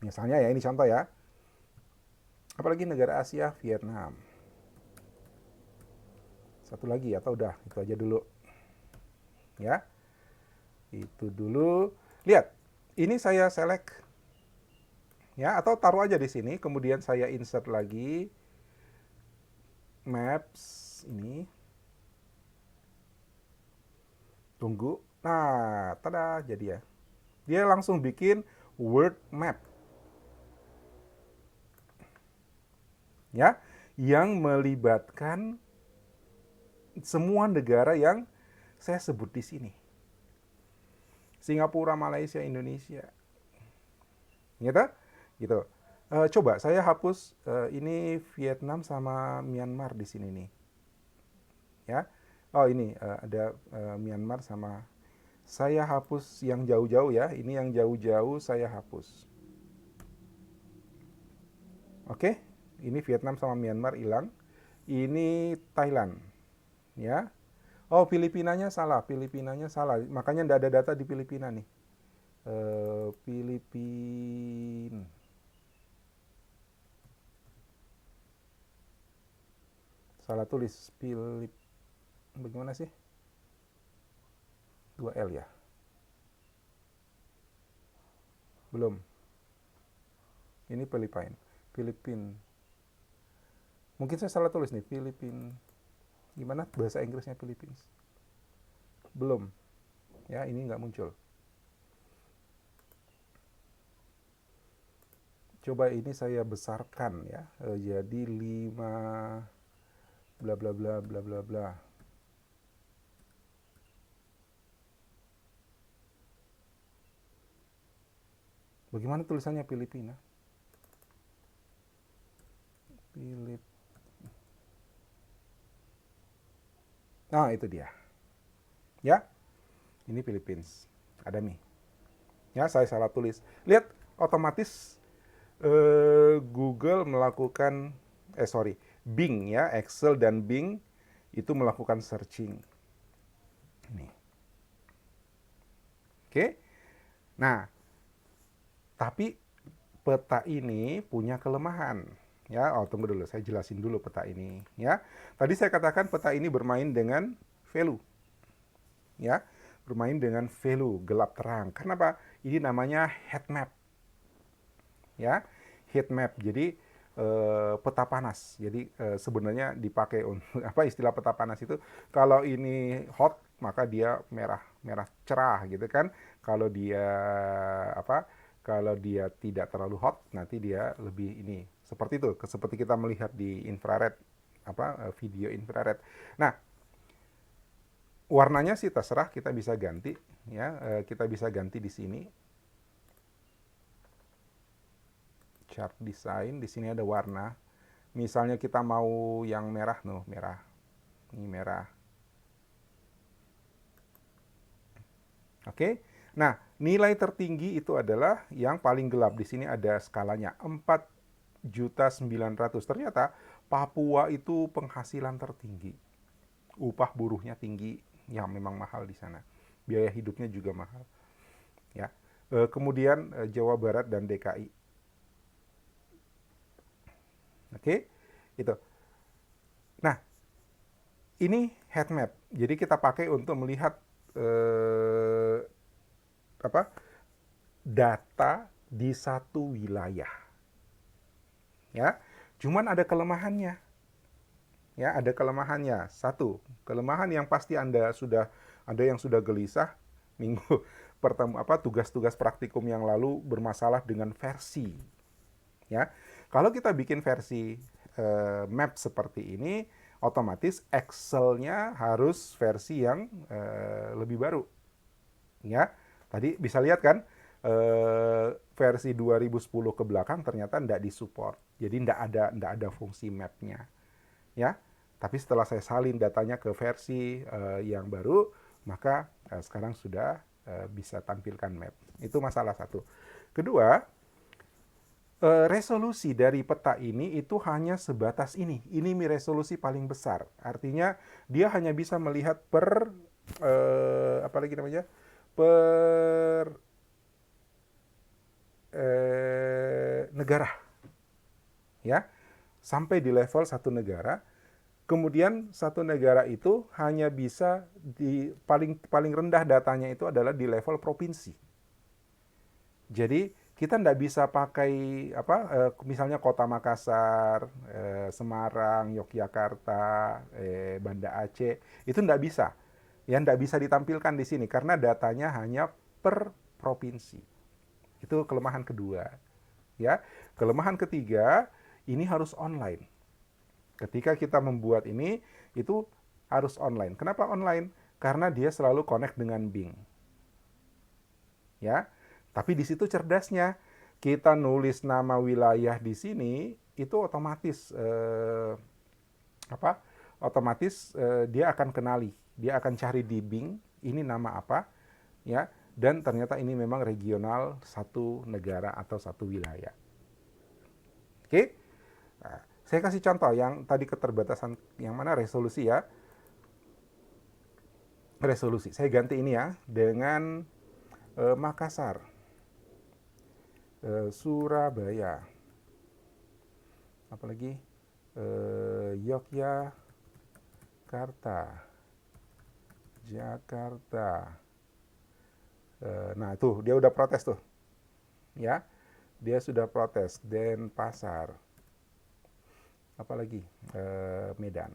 Misalnya ya, ini contoh ya. Apalagi negara Asia, Vietnam. Satu lagi atau udah, itu aja dulu. Ya. Itu dulu. Lihat, ini saya select ya, atau taruh aja di sini, kemudian saya insert lagi maps ini. Tunggu. Nah, tada, jadi ya. Dia langsung bikin word map. Ya, yang melibatkan semua negara yang saya sebut di sini. Singapura, Malaysia, Indonesia. Gitu? Gitu. Coba saya hapus ini Vietnam sama Myanmar di sini nih. Ya. Oh, ini ada Myanmar sama, saya hapus yang jauh-jauh ya. Ini yang jauh-jauh saya hapus. Oke. Ini Vietnam sama Myanmar hilang. Ini Thailand. Ya. Oh, Filipinanya salah. Filipinanya salah. Makanya tidak ada data di Filipina nih. Filipina. Salah tulis. Bagaimana sih? 2L ya? Belum. Ini Filipin. Mungkin saya salah tulis nih, Filipin. Gimana bahasa Inggrisnya Philippines? Belum. Ya, ini nggak muncul. Coba ini saya besarkan ya. Jadi 5 bla bla bla bla bla bla. Bagaimana tulisannya Filipina? Filip. Nah, itu dia. Ya, ini Philippines. Ada nih. Ya, saya salah tulis. Lihat, otomatis Google melakukan, Bing ya, Excel dan Bing itu melakukan searching. Nih. Oke. Nah, tapi peta ini punya kelemahan. Ya, tunggu dulu, saya jelasin dulu peta ini. Ya, tadi saya katakan peta ini bermain dengan value. Ya, bermain dengan value gelap terang. Kenapa? Ini namanya heat map. Ya, heat map. Jadi peta panas. Jadi sebenarnya dipakai untuk apa istilah peta panas itu? Kalau ini hot maka dia merah cerah gitu kan. Kalau dia apa? Kalau dia tidak terlalu hot nanti dia lebih ini. Seperti itu. Seperti kita melihat di infrared video infrared. Nah, warnanya sih terserah kita bisa ganti ya. Kita bisa ganti di sini. Chart design, di sini ada warna. Misalnya kita mau yang merah, merah. Ini merah. Oke. Nah, nilai tertinggi itu adalah yang paling gelap. Di sini ada skalanya 4.900.000. Ternyata Papua itu penghasilan tertinggi. Upah buruhnya tinggi, yang memang mahal di sana. Biaya hidupnya juga mahal. Ya. Kemudian Jawa Barat dan DKI. Oke, itu. Nah, ini heat map. Jadi kita pakai untuk melihat eh, apa data di satu wilayah. Ya, cuman ada kelemahannya. Ya, ada kelemahannya. Satu, kelemahan yang pasti ada yang sudah gelisah minggu tugas-tugas praktikum yang lalu bermasalah dengan versi. Ya, kalau kita bikin versi map seperti ini, otomatis Excel-nya harus versi yang lebih baru. Ya, tadi bisa lihat kan versi 2010 ke belakang ternyata tidak disupport. Jadi tidak ada fungsi map-nya. Ya, tapi setelah saya salin datanya ke versi yang baru, maka sekarang sudah bisa tampilkan map. Itu masalah satu. Kedua, resolusi dari peta ini itu hanya sebatas ini. Ini resolusi paling besar. Artinya dia hanya bisa melihat per apa lagi namanya? Per negara. Ya. Sampai di level satu negara. Kemudian satu negara itu hanya bisa di paling rendah datanya itu adalah di level provinsi. Jadi kita tidak bisa pakai misalnya Kota Makassar, Semarang, Yogyakarta, Banda Aceh, itu tidak bisa. Ya tidak bisa ditampilkan di sini karena datanya hanya per provinsi. Itu kelemahan kedua. Ya, kelemahan ketiga ini harus online. Ketika kita membuat ini itu harus online. Kenapa online? Karena dia selalu connect dengan Bing. Ya, tapi di situ cerdasnya kita nulis nama wilayah di sini itu otomatis dia akan kenali, dia akan cari di Bing ini nama apa, ya, dan ternyata ini memang regional satu negara atau satu wilayah. Oke, nah, saya kasih contoh yang tadi keterbatasan yang mana resolusi ya, resolusi. Saya ganti ini ya dengan Makassar. Surabaya, apalagi Yogyakarta, Jakarta. Nah tuh dia udah protes tuh, ya. Dia sudah protes. Denpasar. Apalagi? Medan.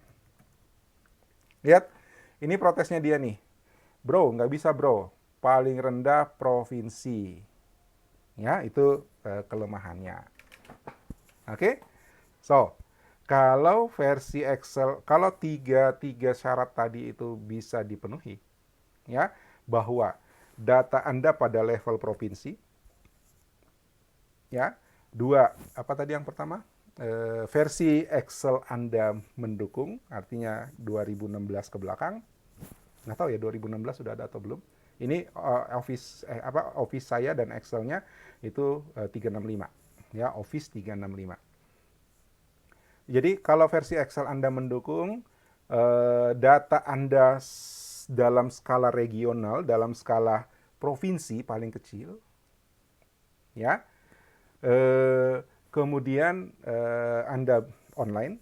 Lihat, ini protesnya dia nih. Bro, nggak bisa bro. Paling rendah provinsi. Ya, itu kelemahannya. Oke? So, kalau versi Excel, kalau tiga syarat tadi itu bisa dipenuhi, ya, bahwa data Anda pada level provinsi, ya, dua, apa tadi yang pertama? Versi Excel Anda mendukung, artinya 2016 ke belakang. Nggak tahu ya 2016 sudah ada atau belum. Ini Office saya dan Excelnya itu 365, ya, Office 365. Jadi kalau versi Excel Anda mendukung, data Anda dalam skala regional, dalam skala provinsi paling kecil, ya. Kemudian Anda online,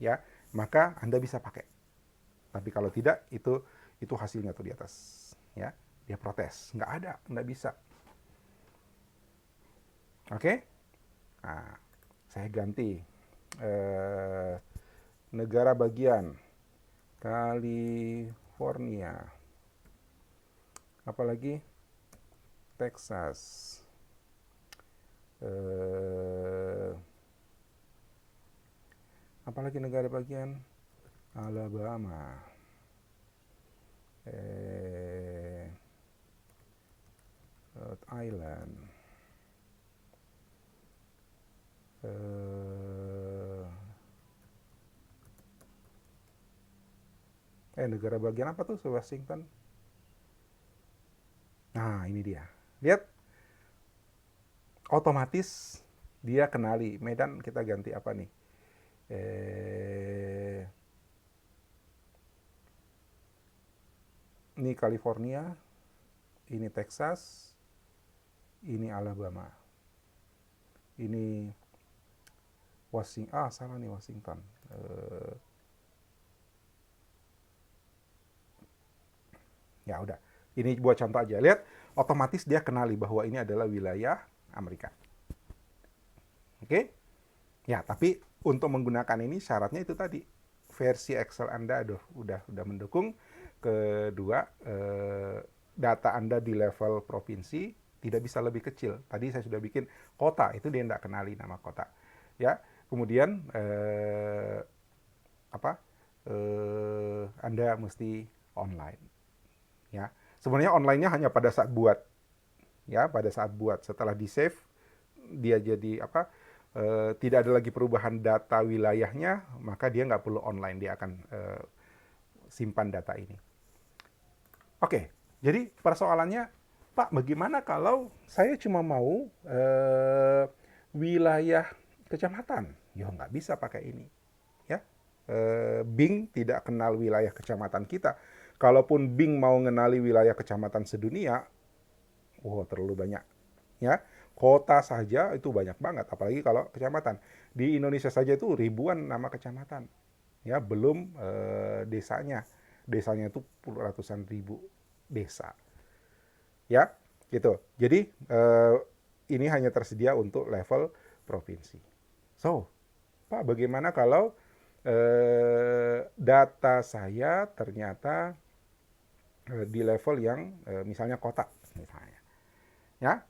ya, maka Anda bisa pakai. Tapi kalau tidak, itu hasilnya tuh di atas, ya. Dia protes, nggak ada, nggak bisa. Oke? Nah, saya ganti negara bagian California, apalagi Texas, apalagi negara bagian Alabama, Rhode Island, negara bagian apa tuh Washington? Nah, ini dia. Lihat, otomatis dia kenali. Medan kita ganti apa nih? Ini California, ini Texas, ini Alabama, ini Washington. Salah nih Washington. Ya udah, ini buat contoh aja. Lihat, otomatis dia kenali bahwa ini adalah wilayah Amerika. Oke? Ya, tapi untuk menggunakan ini syaratnya itu tadi. Versi Excel Anda udah mendukung. Kedua, data Anda di level provinsi tidak bisa lebih kecil. Tadi saya sudah bikin kota, itu dia tidak kenali nama kota. Ya, kemudian Anda mesti online. Ya, sebenarnya online-nya hanya pada saat buat, ya, pada saat buat. Setelah di save, dia jadi tidak ada lagi perubahan data wilayahnya, maka dia nggak perlu online, dia akan simpan data ini. Oke, jadi persoalannya, Pak, bagaimana kalau saya cuma mau wilayah kecamatan? Ya nggak bisa pakai ini. Ya, Bing tidak kenal wilayah kecamatan kita. Kalaupun Bing mau ngenali wilayah kecamatan sedunia, terlalu banyak. Ya, kota saja itu banyak banget, apalagi kalau kecamatan. Di Indonesia saja itu ribuan nama kecamatan. Ya, belum desanya. Desanya itu ratusan ribu desa. Ya, gitu. Jadi ini hanya tersedia untuk level provinsi. So, Pak, bagaimana kalau data saya ternyata di level yang misalnya kota, misalnya. Ya,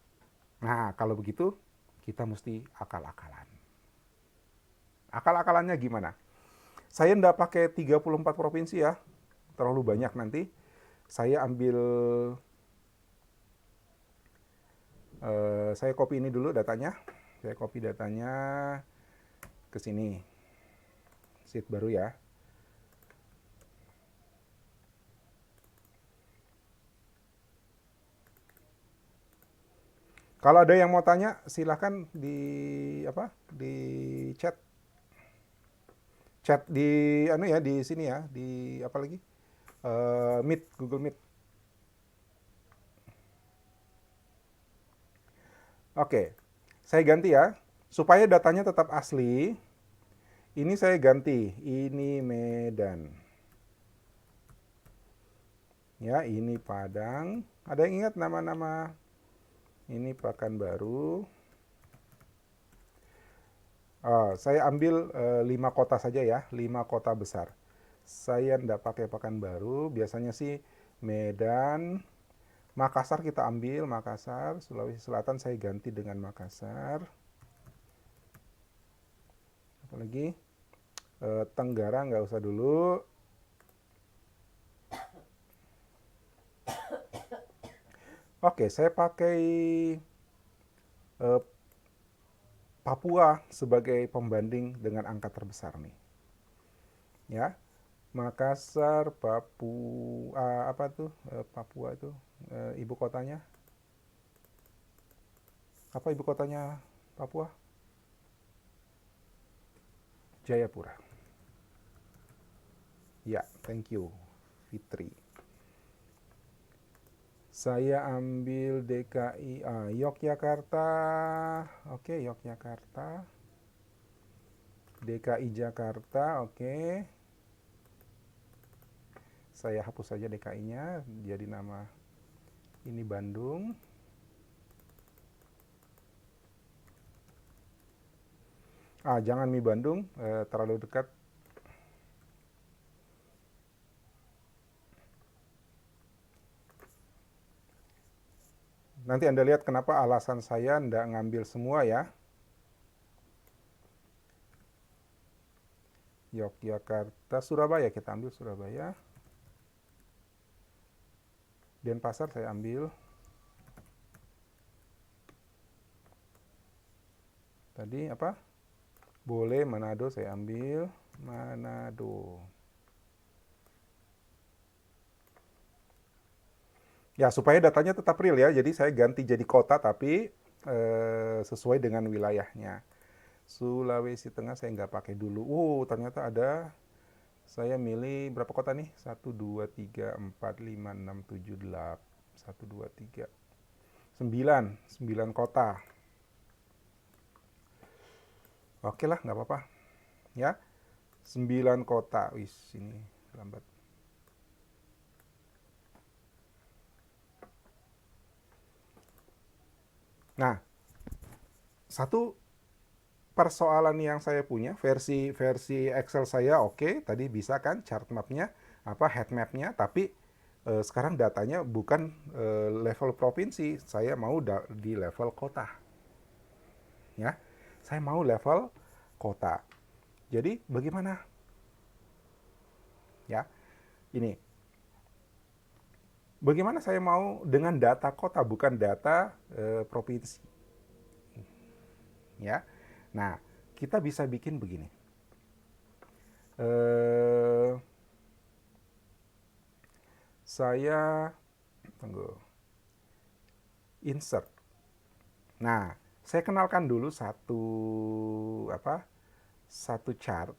nah kalau begitu kita mesti akal-akalan. Akal-akalannya gimana? Saya ndak pakai 34 provinsi ya, terlalu banyak nanti. Saya ambil, saya copy ini dulu datanya. Saya copy datanya ke sini. Sheet baru ya. Kalau ada yang mau tanya, silakan di chat. Chat di di sini ya, di apa lagi? Meet, Google Meet. Oke. Saya ganti ya. Supaya datanya tetap asli, ini saya ganti. Ini Medan. Ya, ini Padang. Ada yang ingat nama-nama? Ini Pekanbaru. Saya ambil 5 kota saja ya, 5 kota besar. Saya ndak pakai Pekanbaru, biasanya sih Medan, Makassar kita ambil, Makassar, Sulawesi Selatan saya ganti dengan Makassar. Apalagi Tenggara nggak usah dulu. Oke, saya pakai Papua sebagai pembanding dengan angka terbesar nih. Ya, Makassar, Papua, apa tuh? Papua itu ibu kotanya? Apa ibu kotanya Papua? Jayapura. Ya, thank you, Fitri. Saya ambil DKI, Yogyakarta. Oke, Yogyakarta. DKI Jakarta, oke. Saya hapus saja DKI-nya, jadi nama ini Bandung. Jangan Mi Bandung, terlalu dekat. Nanti Anda lihat kenapa alasan saya ndak ngambil semua ya. Yogyakarta, Surabaya, kita ambil Surabaya. Denpasar saya ambil. Tadi apa? Boleh, Manado saya ambil. Manado. Ya, supaya datanya tetap real ya. Jadi saya ganti jadi kota tapi sesuai dengan wilayahnya. Sulawesi Tengah saya nggak pakai dulu. Ternyata ada. Saya milih berapa kota nih? 1, 2, 3, 4, 5, 6, 7, 8. 1, 2, 3. 9. 9 kota. Oke lah, nggak apa-apa. Ya, 9 kota. Wih, ini lambat. Nah, satu persoalan yang saya punya, versi Excel saya oke, tadi bisa kan chart mapnya, head mapnya, tapi sekarang datanya bukan level provinsi, saya mau di level kota. Ya, saya mau level kota. Jadi bagaimana? Ya, ini. Bagaimana saya mau dengan data kota bukan data provinsi? Ya. Nah, kita bisa bikin begini. Saya insert. Nah, saya kenalkan dulu satu chart.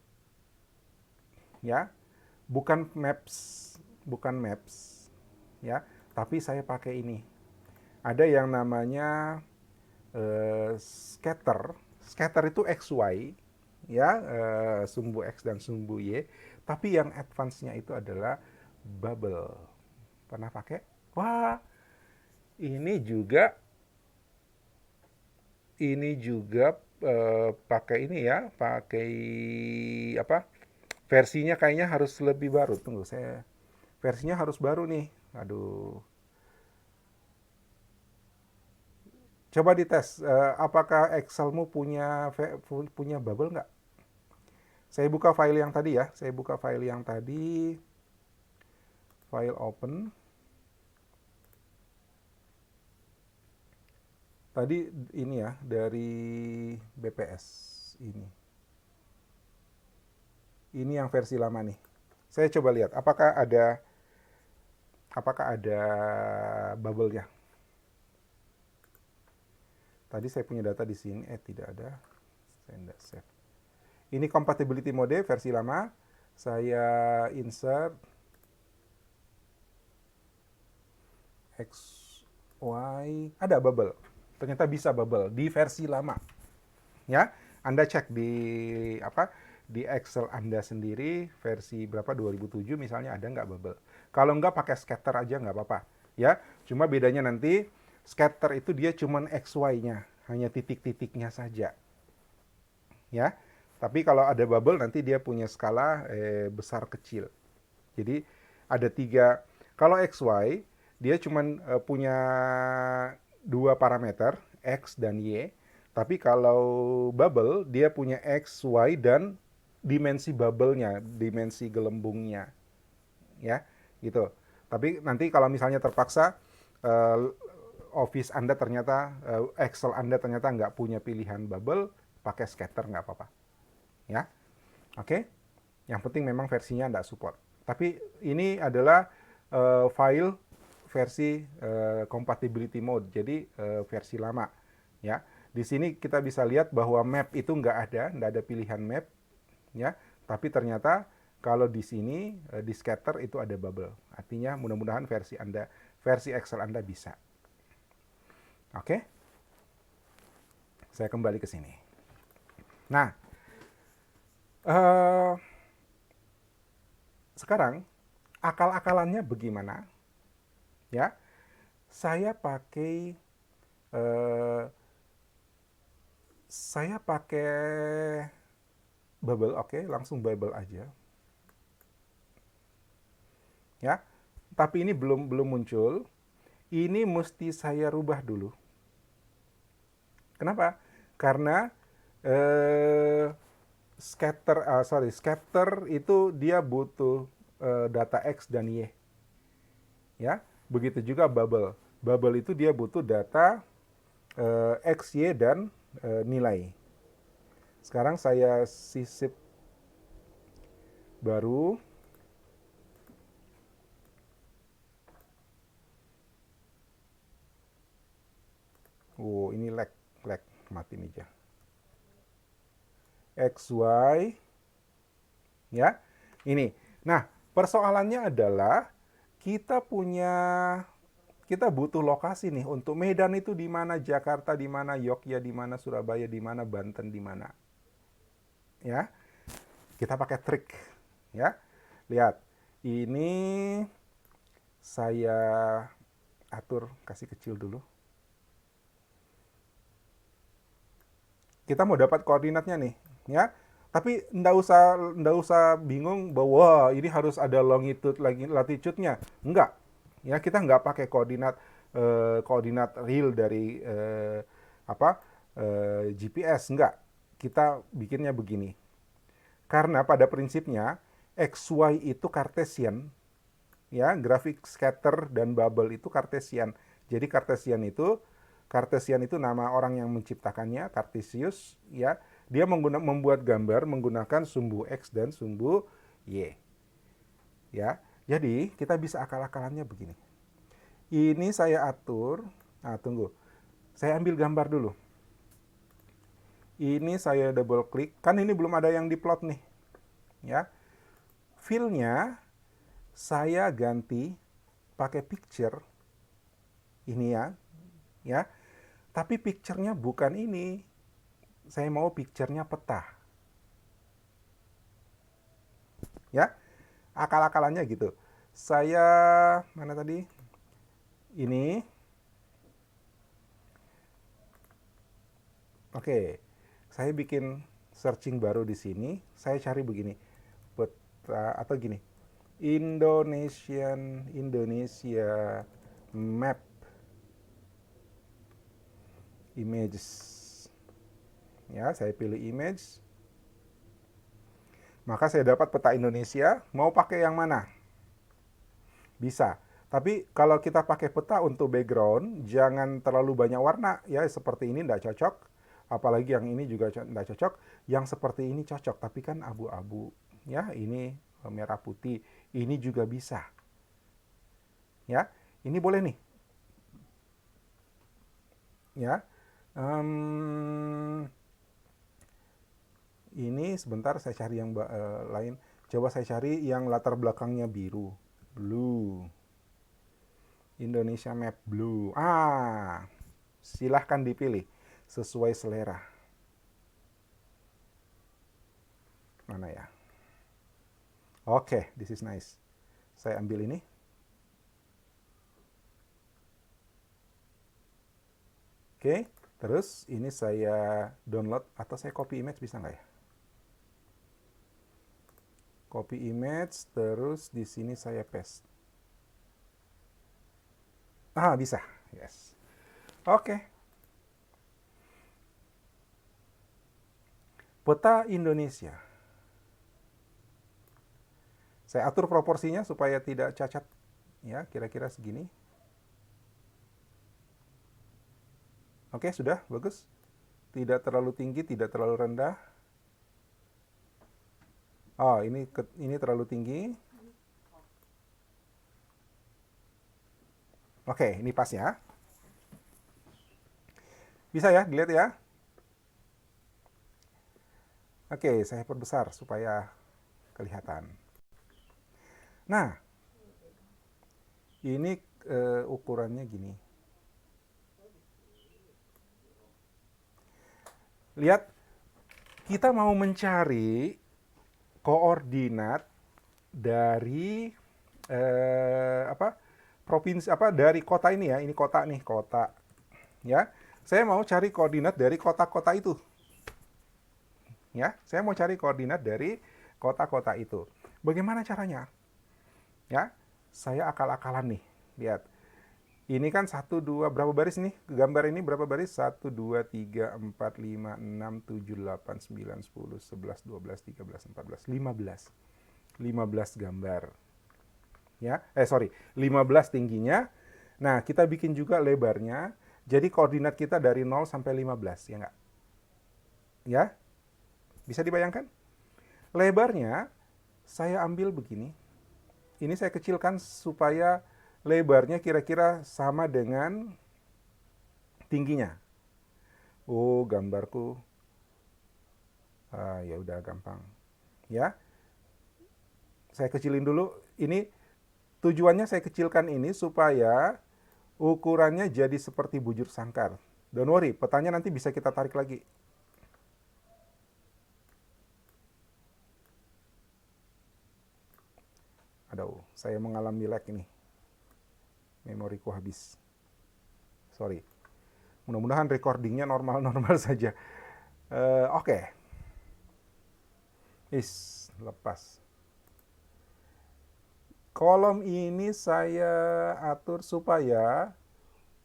Ya. Bukan maps, ya, tapi saya pakai ini. Ada yang namanya scatter. Scatter itu XY, ya, sumbu X dan sumbu Y. Tapi yang advance-nya itu adalah bubble. Pernah pakai? Wah, ini juga pakai ini ya, pakai versinya kayaknya harus lebih baru. Tunggu, versinya harus baru nih. Aduh. Coba dites, apakah Excelmu punya bubble nggak? Saya buka file yang tadi ya. File open. Tadi ini ya, dari BPS ini. Ini yang versi lama nih. Saya coba lihat, apakah ada bubble-nya. Tadi saya punya data di sini, tidak ada. Saya tidak save. Ini compatibility mode versi lama. Saya insert X, Y, ada bubble. Ternyata bisa bubble di versi lama. Ya, Anda cek di Excel Anda sendiri versi berapa 2007 misalnya ada nggak bubble. Kalau nggak pakai scatter aja nggak apa-apa. Ya, cuma bedanya nanti scatter itu dia cuman XY-nya, hanya titik-titiknya saja. Ya, Tapi kalau ada bubble nanti dia punya skala besar kecil. Jadi ada tiga. Kalau XY dia cuman punya dua parameter X dan Y. Tapi kalau bubble dia punya X, Y dan dimensi bubble-nya, dimensi gelembungnya, ya, gitu. Tapi nanti kalau misalnya terpaksa uh, Office Anda ternyata Excel Anda ternyata nggak punya pilihan bubble, pakai scatter nggak apa-apa, ya. Oke. Yang penting memang versinya nggak support. Tapi ini adalah file versi compatibility mode, jadi versi lama, ya. Di sini kita bisa lihat bahwa map itu nggak ada pilihan map, ya. Tapi ternyata kalau di sini di scatter itu ada bubble. Artinya mudah-mudahan versi Excel Anda bisa. Oke, saya kembali ke sini. Nah, eh, sekarang akal-akalannya bagaimana? Ya, saya pakai eh, saya pakai bubble, oke, langsung bubble aja. Ya, tapi ini belum muncul. Ini mesti saya rubah dulu. Kenapa? Karena scatter itu dia butuh data X dan Y, ya. Begitu juga bubble. Bubble itu dia butuh data X, Y dan nilai. Sekarang saya sisip baru. Oh, ini lag, mati nih aja. X, Y, ya. Ini. Nah, persoalannya adalah kita butuh lokasi nih untuk Medan itu di mana, Jakarta di mana, Yogyakarta di mana, Surabaya di mana, Banten di mana. Ya. Kita pakai trik, ya. Lihat. Ini saya atur kasih kecil dulu. Kita mau dapat koordinatnya nih, ya. Tapi ndak usah bingung bahwa ini harus ada longitude latitude-nya. Enggak. Ya, kita nggak pakai koordinat real dari GPS, enggak. Kita bikinnya begini. Karena pada prinsipnya XY itu Cartesian, ya, grafik scatter dan bubble itu Cartesian. Jadi Cartesian itu nama orang yang menciptakannya, Cartesius, ya. Dia membuat gambar menggunakan sumbu X dan sumbu Y, ya. Jadi kita bisa akal-akalannya begini. Ini saya atur. Nah, tunggu. Saya ambil gambar dulu. Ini saya double klik. Kan ini belum ada yang diplot nih, ya. Fill-nya saya ganti pakai picture ini, ya. Tapi picture-nya bukan ini. Saya mau picture-nya peta. Ya. Akal-akalannya gitu. Saya mana tadi? Ini. Oke. Saya bikin searching baru di sini. Saya cari begini. Peta atau gini. Indonesia map images, ya. Saya pilih image, maka saya dapat peta Indonesia. Mau pakai yang mana? Bisa. Tapi kalau kita pakai peta untuk background, jangan terlalu banyak warna, ya. Seperti ini tidak cocok, apalagi yang ini juga tidak cocok. Yang seperti ini cocok, tapi kan abu-abu, ya. Ini merah putih, ini juga bisa, ya. Ini boleh nih, ya. Ini sebentar saya cari yang lain. Coba saya cari yang latar belakangnya biru. Blue. Indonesia map blue. Silahkan dipilih sesuai selera. Mana ya? Oke, this is nice. Saya ambil ini. Oke, terus ini saya download atau saya copy image, bisa nggak ya? Copy image, terus di sini saya paste. Bisa. Yes. Oke. Peta Indonesia. Saya atur proporsinya supaya tidak cacat. Ya, kira-kira segini. Oke, sudah. Bagus. Tidak terlalu tinggi, tidak terlalu rendah. Oh, ini terlalu tinggi. Oke, ini pas ya. Bisa ya, dilihat ya. Oke, saya perbesar supaya kelihatan. Nah, ini ukurannya gini. Lihat, kita mau mencari koordinat dari provinsi dari kota ini ya. Ini kota nih, kota. Ya. Saya mau cari koordinat dari kota-kota itu. Ya, saya mau cari koordinat dari kota-kota itu. Bagaimana caranya? Ya, saya akal-akalan nih. Lihat. Ini kan 1, 2, berapa baris nih? Gambar ini berapa baris? 1, 2, 3, 4, 5, 6, 7, 8, 9, 10, 11, 12, 13, 14, 15. 15 gambar. Ya, 15 tingginya. Nah, kita bikin juga lebarnya. Jadi koordinat kita dari 0 sampai 15, ya nggak? Ya, bisa dibayangkan? Lebarnya saya ambil begini. Ini saya kecilkan supaya lebarnya kira-kira sama dengan tingginya. Oh, gambarku. Ya udah gampang. Ya, saya kecilin dulu. Ini tujuannya saya kecilkan ini supaya ukurannya jadi seperti bujur sangkar. Don't worry, petanya nanti bisa kita tarik lagi. Aduh, saya mengalami lag ini. Memoriku habis. Sorry. Mudah-mudahan recordingnya normal-normal saja. Oke. Lepas. Kolom ini saya atur supaya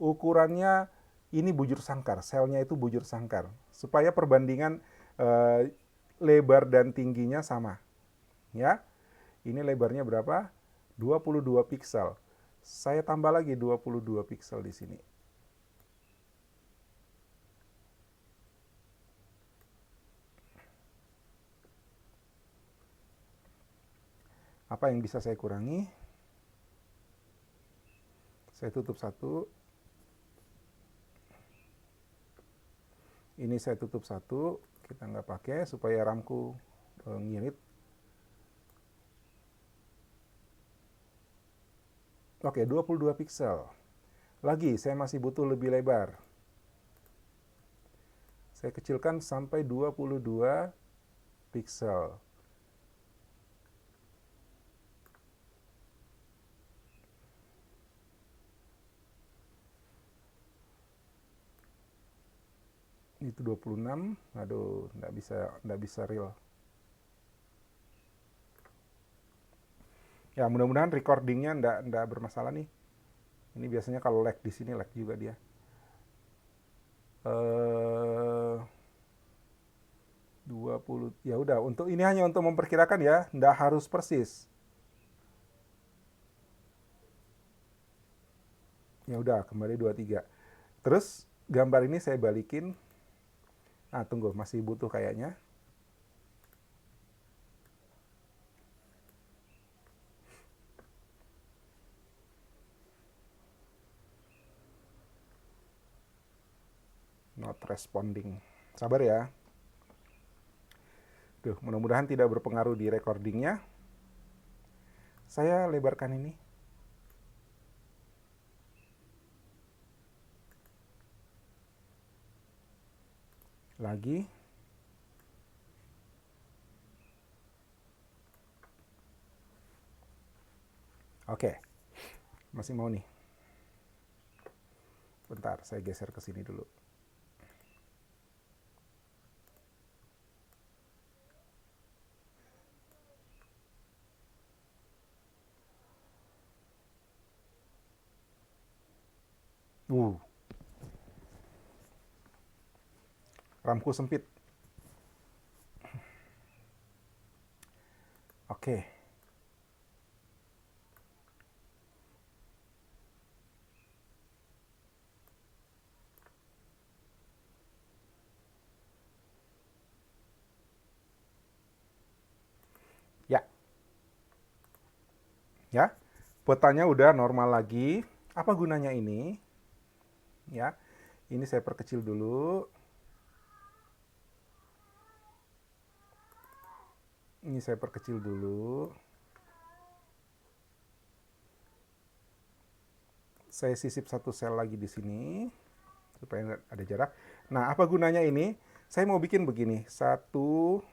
ukurannya ini bujur sangkar, selnya itu bujur sangkar, supaya perbandingan lebar dan tingginya sama. Ya, ini lebarnya berapa? 22 piksel. Saya tambah lagi 22 piksel di sini. Apa yang bisa saya kurangi? Saya tutup satu. Ini saya tutup satu. Kita nggak pakai supaya RAM-ku ngirit. Oke, 22 piksel. Lagi, saya masih butuh lebih lebar. Saya kecilkan sampai 22 piksel. Itu 26. Aduh, nggak bisa real. Ya, mudah-mudahan recordingnya nggak bermasalah nih. Ini biasanya kalau lag di sini lag juga dia. 20. Ya udah, untuk ini hanya untuk memperkirakan ya, nggak harus persis. Ya udah, kembali 23. Terus gambar ini saya balikin. Tunggu, masih butuh kayaknya. Not responding. Sabar ya. Tuh, mudah-mudahan tidak berpengaruh di recordingnya. Saya lebarkan ini. Lagi. Oke. Masih mau nih. Bentar, saya geser ke sini dulu. Uh, ramku sempit. Oke. Ya, ya. Petanya udah normal lagi. Apa gunanya ini? Ya, ini saya perkecil dulu. Ini saya perkecil dulu. Saya sisip satu sel lagi di sini supaya nggak ada jarak. Nah, apa gunanya ini? Saya mau bikin begini. 1, 2,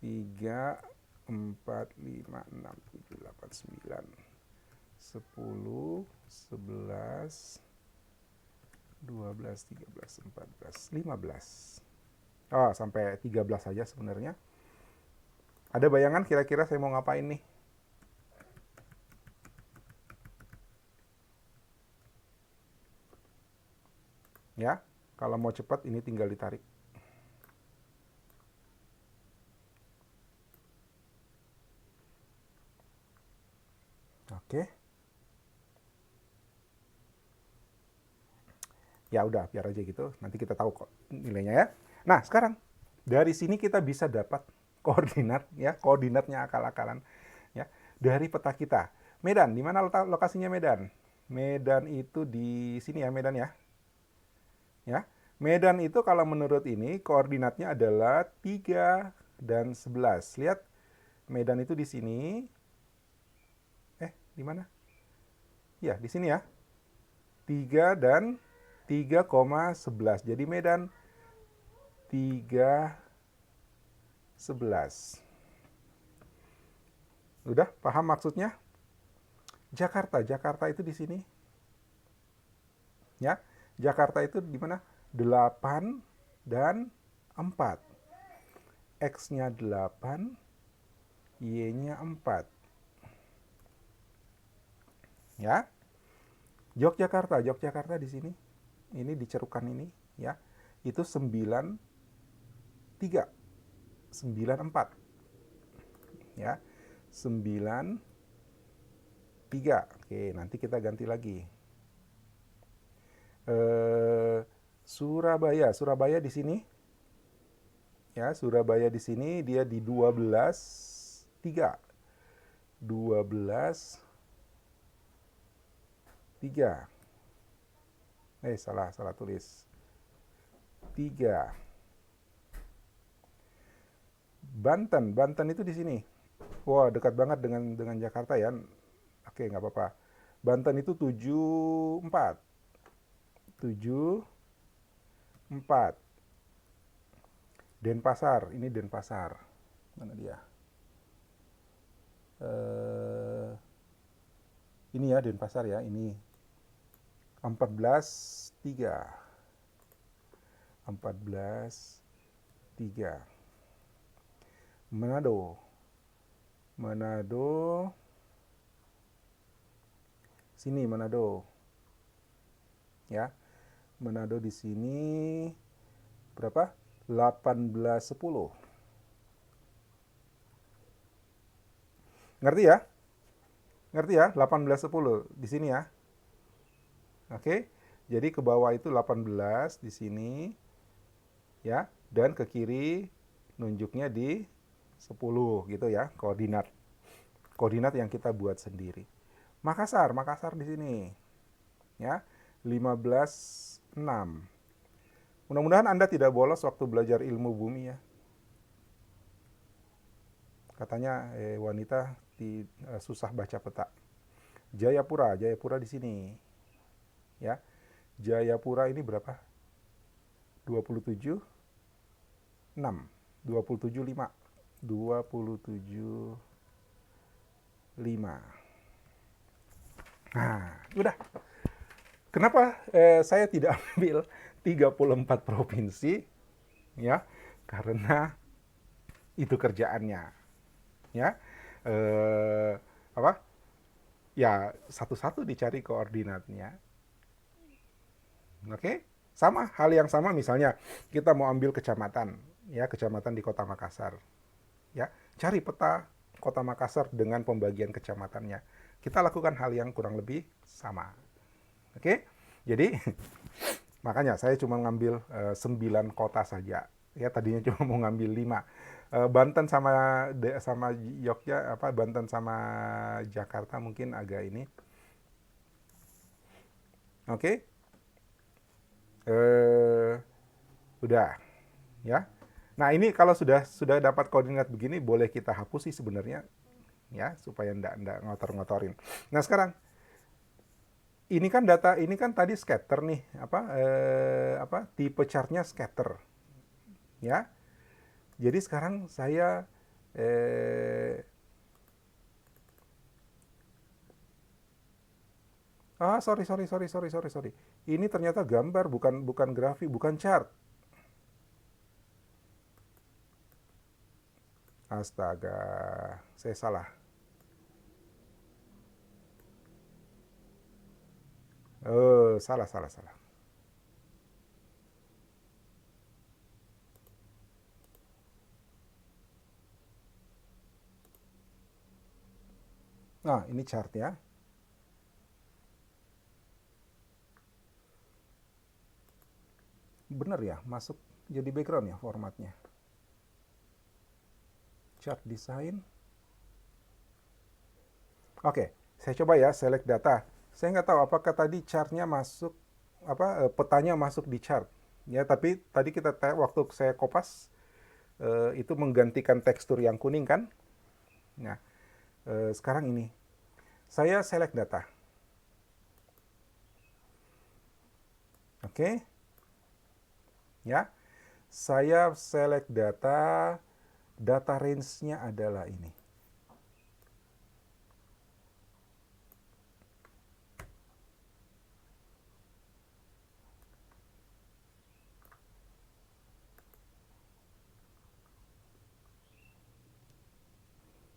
3, 4, 5, 6, 7, 8, 9, 10, 11, 12, 13, 14, 15. Oh, sampai 13 saja sebenarnya. Ada bayangan kira-kira saya mau ngapain nih? Ya, kalau mau cepat ini tinggal ditarik. Oke. Ya udah, biar aja gitu. Nanti kita tahu kok nilainya ya. Nah, sekarang dari sini kita bisa dapat koordinat ya, koordinatnya akal-akalan ya dari peta kita. Medan, di mana letak lokasinya Medan? Medan itu di sini ya, Medan ya. Ya. Medan itu kalau menurut ini koordinatnya adalah 3 dan 11. Lihat, Medan itu di sini. Di mana? Ya, di sini ya. 3 dan 3,11. Jadi Medan 3,11. Udah paham maksudnya? Jakarta, Jakarta itu di sini. Ya. Jakarta itu di mana? 8 dan 4. X-nya 8, Y-nya 4. Ya. Yogyakarta, Yogyakarta di sini. Ini dicerukan ini ya. Itu 93, 94. Ya. 93. Oke, nanti kita ganti lagi. Surabaya, Surabaya di sini. Ya, Surabaya di sini dia di 12,3. 12,3. Salah tulis. 3. Banten, Banten itu di sini. Wah, dekat banget dengan Jakarta ya. Oke, nggak apa-apa. Banten itu 74. 74. Denpasar, ini Denpasar. Mana dia? Ini ya Denpasar ya, ini 14,3. 14,3. Manado. Manado. Sini Manado. Ya. Manado di sini berapa? 18,10. Ngerti ya? Ngerti ya? 18,10 di sini ya. Oke. Jadi ke bawah itu 18 di sini ya, dan ke kiri nunjuknya di 10 gitu ya, koordinat. Koordinat yang kita buat sendiri. Makassar, Makassar di sini. Ya, 15,6. Mudah-mudahan Anda tidak bolos waktu belajar ilmu bumi ya. Katanya wanita susah baca peta. Jayapura, Jayapura di sini. Ya. Jayapura ini berapa? 27,6. 27,5. 27,5. Nah, udah. Kenapa saya tidak ambil 34 provinsi? Ya, karena itu kerjaannya. Ya, apa? Ya, satu-satu dicari koordinatnya. Oke? Sama, hal yang sama misalnya kita mau ambil kecamatan, ya, kecamatan di Kota Makassar. Ya, cari peta Kota Makassar dengan pembagian kecamatannya. Kita lakukan hal yang kurang lebih sama. Oke? Jadi makanya saya cuma ngambil 9 kota saja. Ya, tadinya cuma mau ngambil 5. Banten sama Yogyakarta, apa, Banten sama Jakarta mungkin agak ini. Oke? Eh udah, ya. Nah, ini kalau sudah dapat koordinat begini boleh kita hapus sih sebenarnya, ya, supaya ndak ngotor-ngotorin. Nah, sekarang ini kan data ini kan tadi scatter nih, apa tipe chartnya scatter, ya. Jadi sekarang saya eh sorry sorry sorry sorry sorry sorry. Ini ternyata gambar, bukan bukan grafik, bukan chart. Astaga, saya salah. Salah salah salah. Nah, ini chart ya. Bener ya, masuk jadi background ya formatnya. Chart design. Oke, saya coba ya select data. Saya nggak tahu apakah tadi chartnya masuk, petanya masuk di chart. Ya, tapi tadi waktu saya kopas itu menggantikan tekstur yang kuning kan. Nah, sekarang ini saya select data. Oke, ya. Saya select data, data range-nya adalah ini.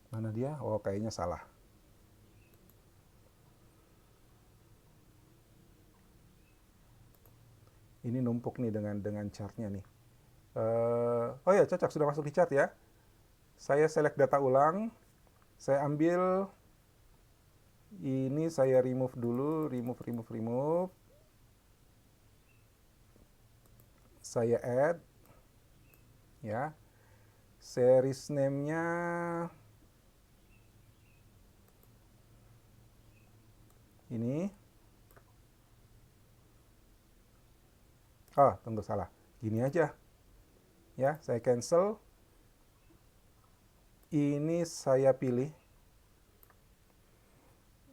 Mana dia? Oh, kayaknya salah. Ini numpuk nih dengan chartnya nih. Oh ya, cocok, sudah masuk di chart ya. Saya select data ulang. Saya ambil ini, saya remove dulu, remove. Saya add, ya. Series name-nya ini. Tunggu, salah. Gini aja. Ya, saya cancel. Ini saya pilih.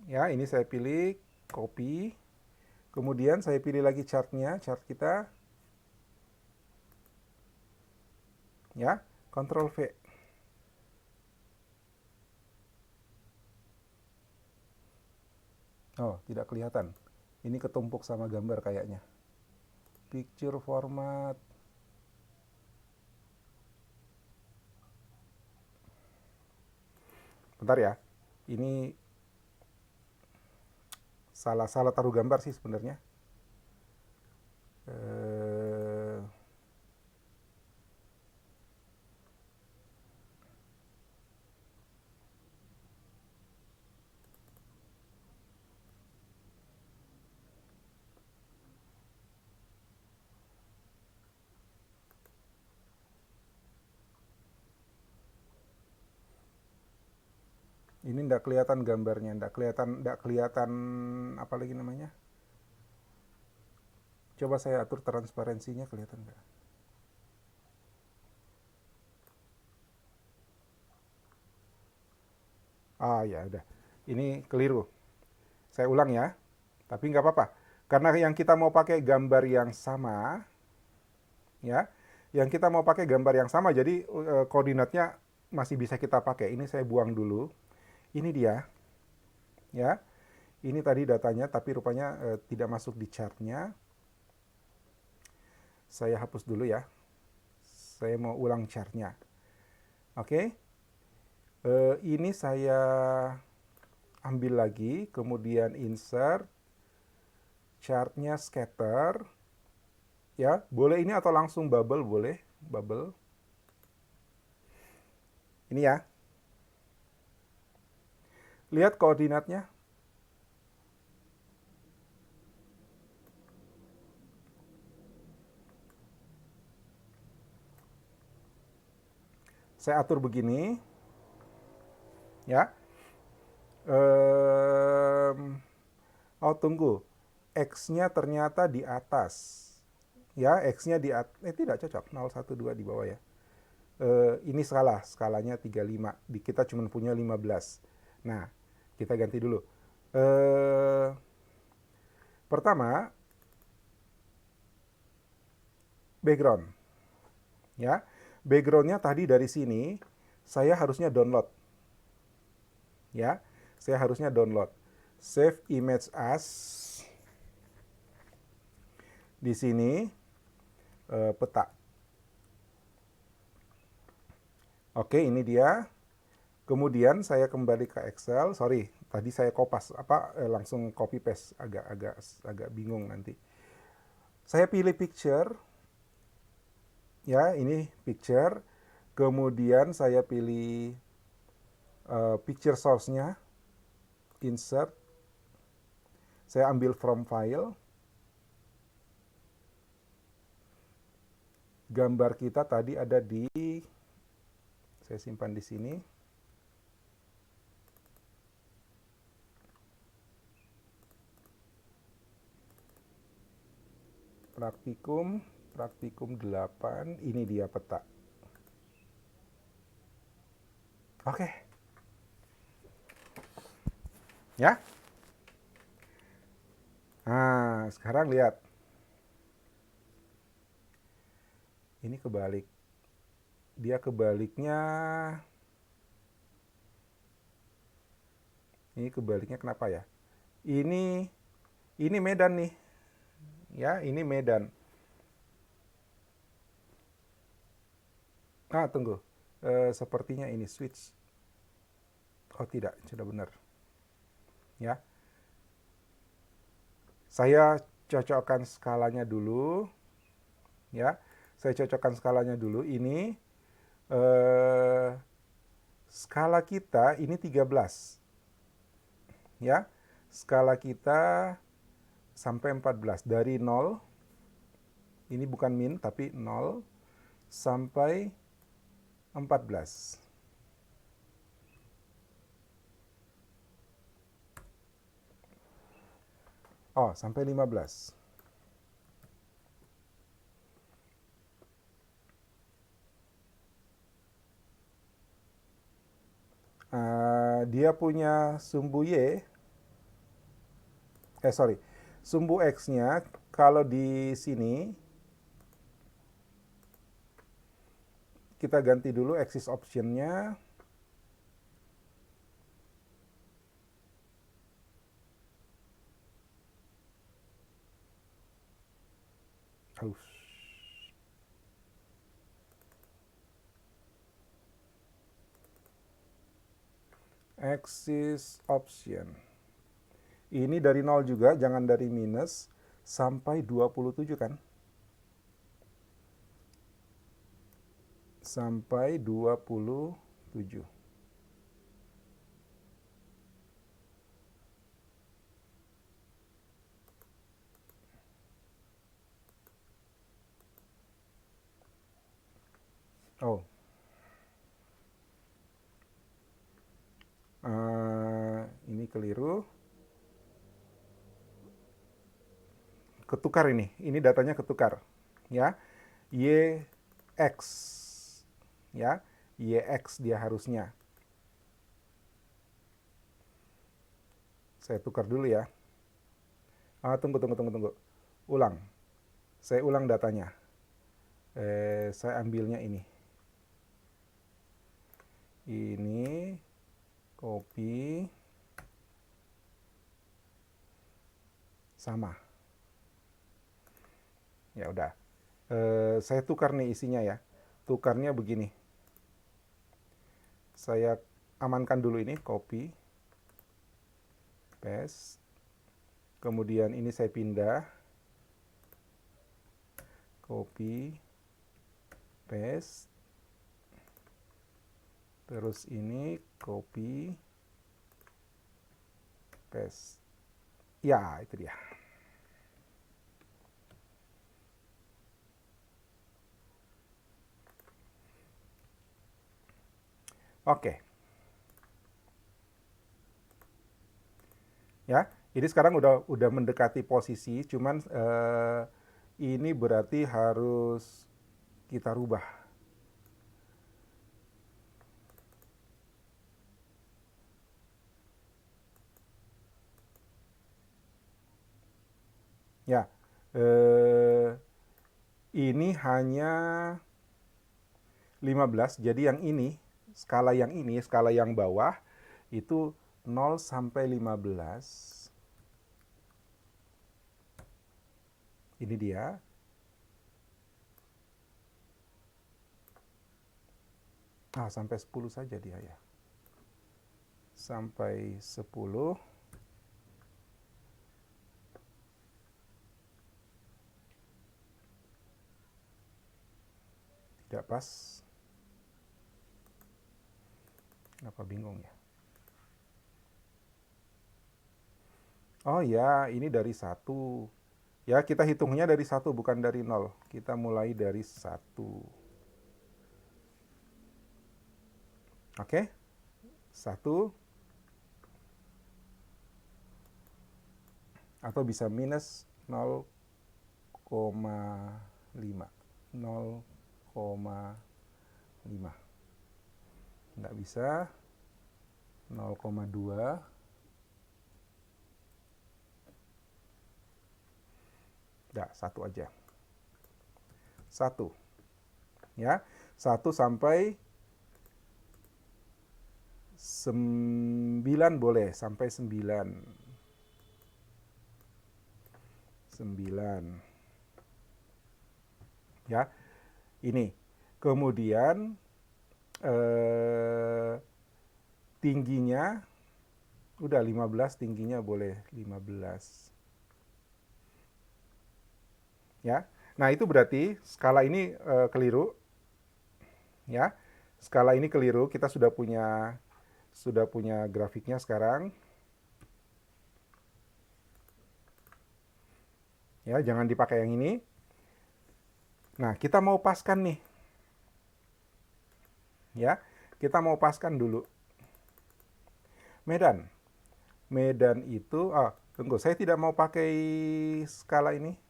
Ya, ini saya pilih, copy. Kemudian saya pilih lagi chartnya, chart kita. Ya, Ctrl V. Oh, tidak kelihatan. Ini ketumpuk sama gambar kayaknya. Picture format. Bentar ya. Ini salah taruh gambar sih sebenarnya. Eh, ini ndak kelihatan gambarnya, ndak kelihatan apa lagi namanya. Coba saya atur transparansinya, kelihatan nggak? Ya udah. Ini keliru. Saya ulang ya. Tapi nggak apa-apa. Karena yang kita mau pakai gambar yang sama, ya. Yang kita mau pakai gambar yang sama, jadi koordinatnya masih bisa kita pakai. Ini saya buang dulu. Ini dia, ya. Ini tadi datanya, tapi rupanya tidak masuk di chartnya. Saya hapus dulu ya. Saya mau ulang chartnya. Oke. Ini saya ambil lagi, kemudian insert, chartnya scatter, ya boleh ini atau langsung bubble, boleh bubble. Ini ya, lihat koordinatnya. Saya atur begini, ya. Oh tunggu, X-nya ternyata di atas. Ya, X-nya di atas, tidak cocok, 0, 1, 2 di bawah ya. Ini salah, skalanya 35. Kita cuma punya 15. Nah, kita ganti dulu. Pertama, background. Ya, backgroundnya tadi dari sini, saya harusnya download. Ya, saya harusnya download. Save image as. Di sini, peta. Oke, ini dia. Kemudian saya kembali ke Excel. Sorry, tadi saya kopas langsung copy paste, agak bingung nanti. Saya pilih picture. Ya, ini picture. Kemudian saya pilih picture source-nya, insert. Saya ambil from file. Gambar kita tadi ada di, saya simpan di sini. Praktikum 8, ini dia peta. Oke. Ya. Nah, sekarang lihat. Ini kebalik. Dia kebaliknya. Ini kebaliknya kenapa ya? Ini Medan nih. Ya, ini Medan. Tunggu. Sepertinya ini switch. Oh, tidak, sudah benar. Ya. Saya cocokkan skalanya dulu. Ya. Saya cocokkan skalanya dulu. Ini skala kita ini 13. Ya. Skala kita sampai 14 dari 0. Ini bukan min tapi 0 sampai 14. Oh, sampai 15. Dia punya sumbu Y. Sumbu X-nya kalau di sini kita ganti dulu axis option-nya. Axis option. Ini dari 0 juga, jangan dari minus, sampai 27 kan? Sampai 27. Oh. Ini keliru. Ketukar ini. Ini datanya ketukar. Ya. YX. Ya. YX dia harusnya. Saya tukar dulu ya. Tunggu. Ulang. Saya ulang datanya. Saya ambilnya ini. Ini copy. Sama. Ya udah. Saya tukar nih isinya ya. Tukarnya begini. Saya amankan dulu ini, copy. paste. Kemudian ini saya pindah, copy, paste. Terus ini copy, paste. Ya, itu dia. Oke. Ya, ini sekarang udah mendekati posisi, cuman ini berarti harus kita rubah. Ya, ini hanya 15, jadi yang ini, skala yang bawah, itu 0 sampai 15. Ini dia. Sampai 10 saja dia ya. Sampai 10. Tidak pas. Kenapa bingung ya? Oh ya, ini dari 1. Ya, kita hitungnya dari 1, bukan dari 0. Kita mulai dari 1. Oke? 1. Atau bisa minus 0,5. 0,5. Nggak bisa. 0,2. Nggak, 1 aja. 1. Ya, 1 sampai 9 boleh, sampai 9. 9. Ya, ini. Kemudian tingginya udah 15, tingginya boleh 15. Ya. Nah, itu berarti skala ini keliru. Ya. Skala ini keliru, kita sudah punya grafiknya sekarang. Ya, jangan dipakai yang ini. Nah, kita mau paskan nih. Ya, kita mau paskan dulu. Medan. Medan itu, tunggu, saya tidak mau pakai skala ini.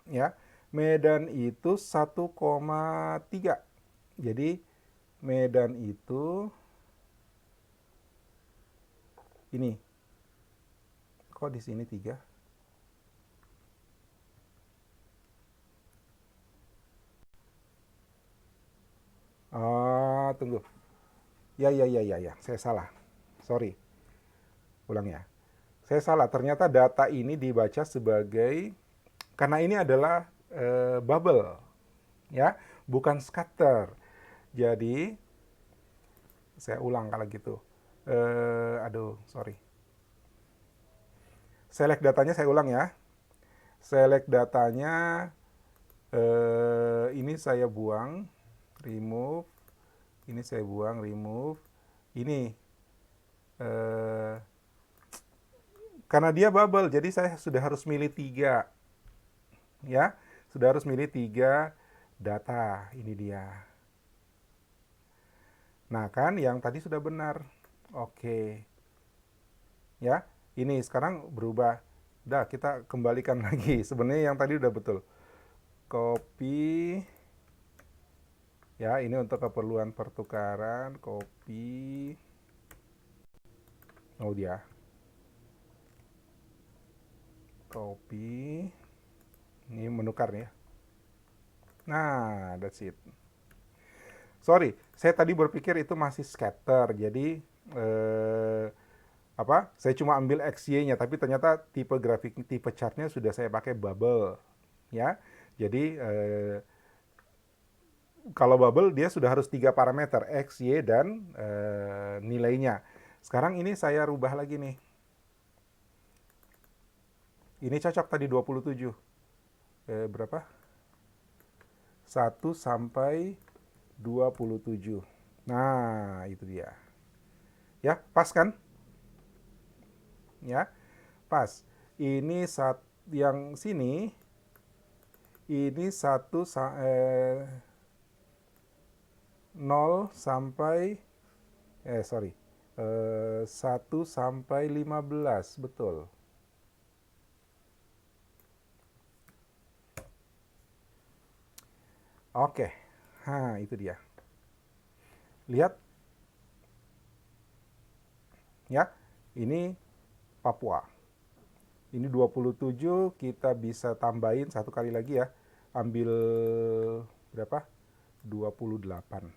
Ya, Medan itu 1,3. Jadi Medan itu ini. Kok di sini 3? Tunggu. Ya, saya salah. Sorry. Ulang ya. Saya salah. Ternyata data ini dibaca sebagai, karena ini adalah bubble, ya, bukan scatter. Jadi saya ulang kalau gitu. Aduh, sorry. Select datanya saya ulang ya. Select datanya, ini saya buang, remove. Ini saya buang, remove. Ini karena dia bubble, jadi saya sudah harus milih 3. Ya, sudah harus milih 3 data. Ini dia. Nah, kan yang tadi sudah benar. Oke. Ya, ini sekarang berubah. Udah, kita kembalikan lagi. Sebenarnya yang tadi udah betul. Copy. Ya, ini untuk keperluan pertukaran. Copy. Oh, dia. Copy. Ini menukar ya. Nah, that's it. Sorry, saya tadi berpikir itu masih scatter. Jadi saya cuma ambil XY-nya, tapi ternyata tipe grafik, tipe chartnya sudah saya pakai bubble, ya. Jadi kalau bubble dia sudah harus 3 parameter, X, Y, dan nilainya. Sekarang ini saya rubah lagi nih. Ini cocok tadi 27. Berapa? 1 sampai 27. Nah, itu dia. Ya, pas kan? Ya, pas. Ini yang sini ini 0 sampai 1 sampai 15, betul. Oke. Nah, itu dia. Lihat. Ya, ini Papua. Ini 27, kita bisa tambahin satu kali lagi ya. Ambil berapa? 28.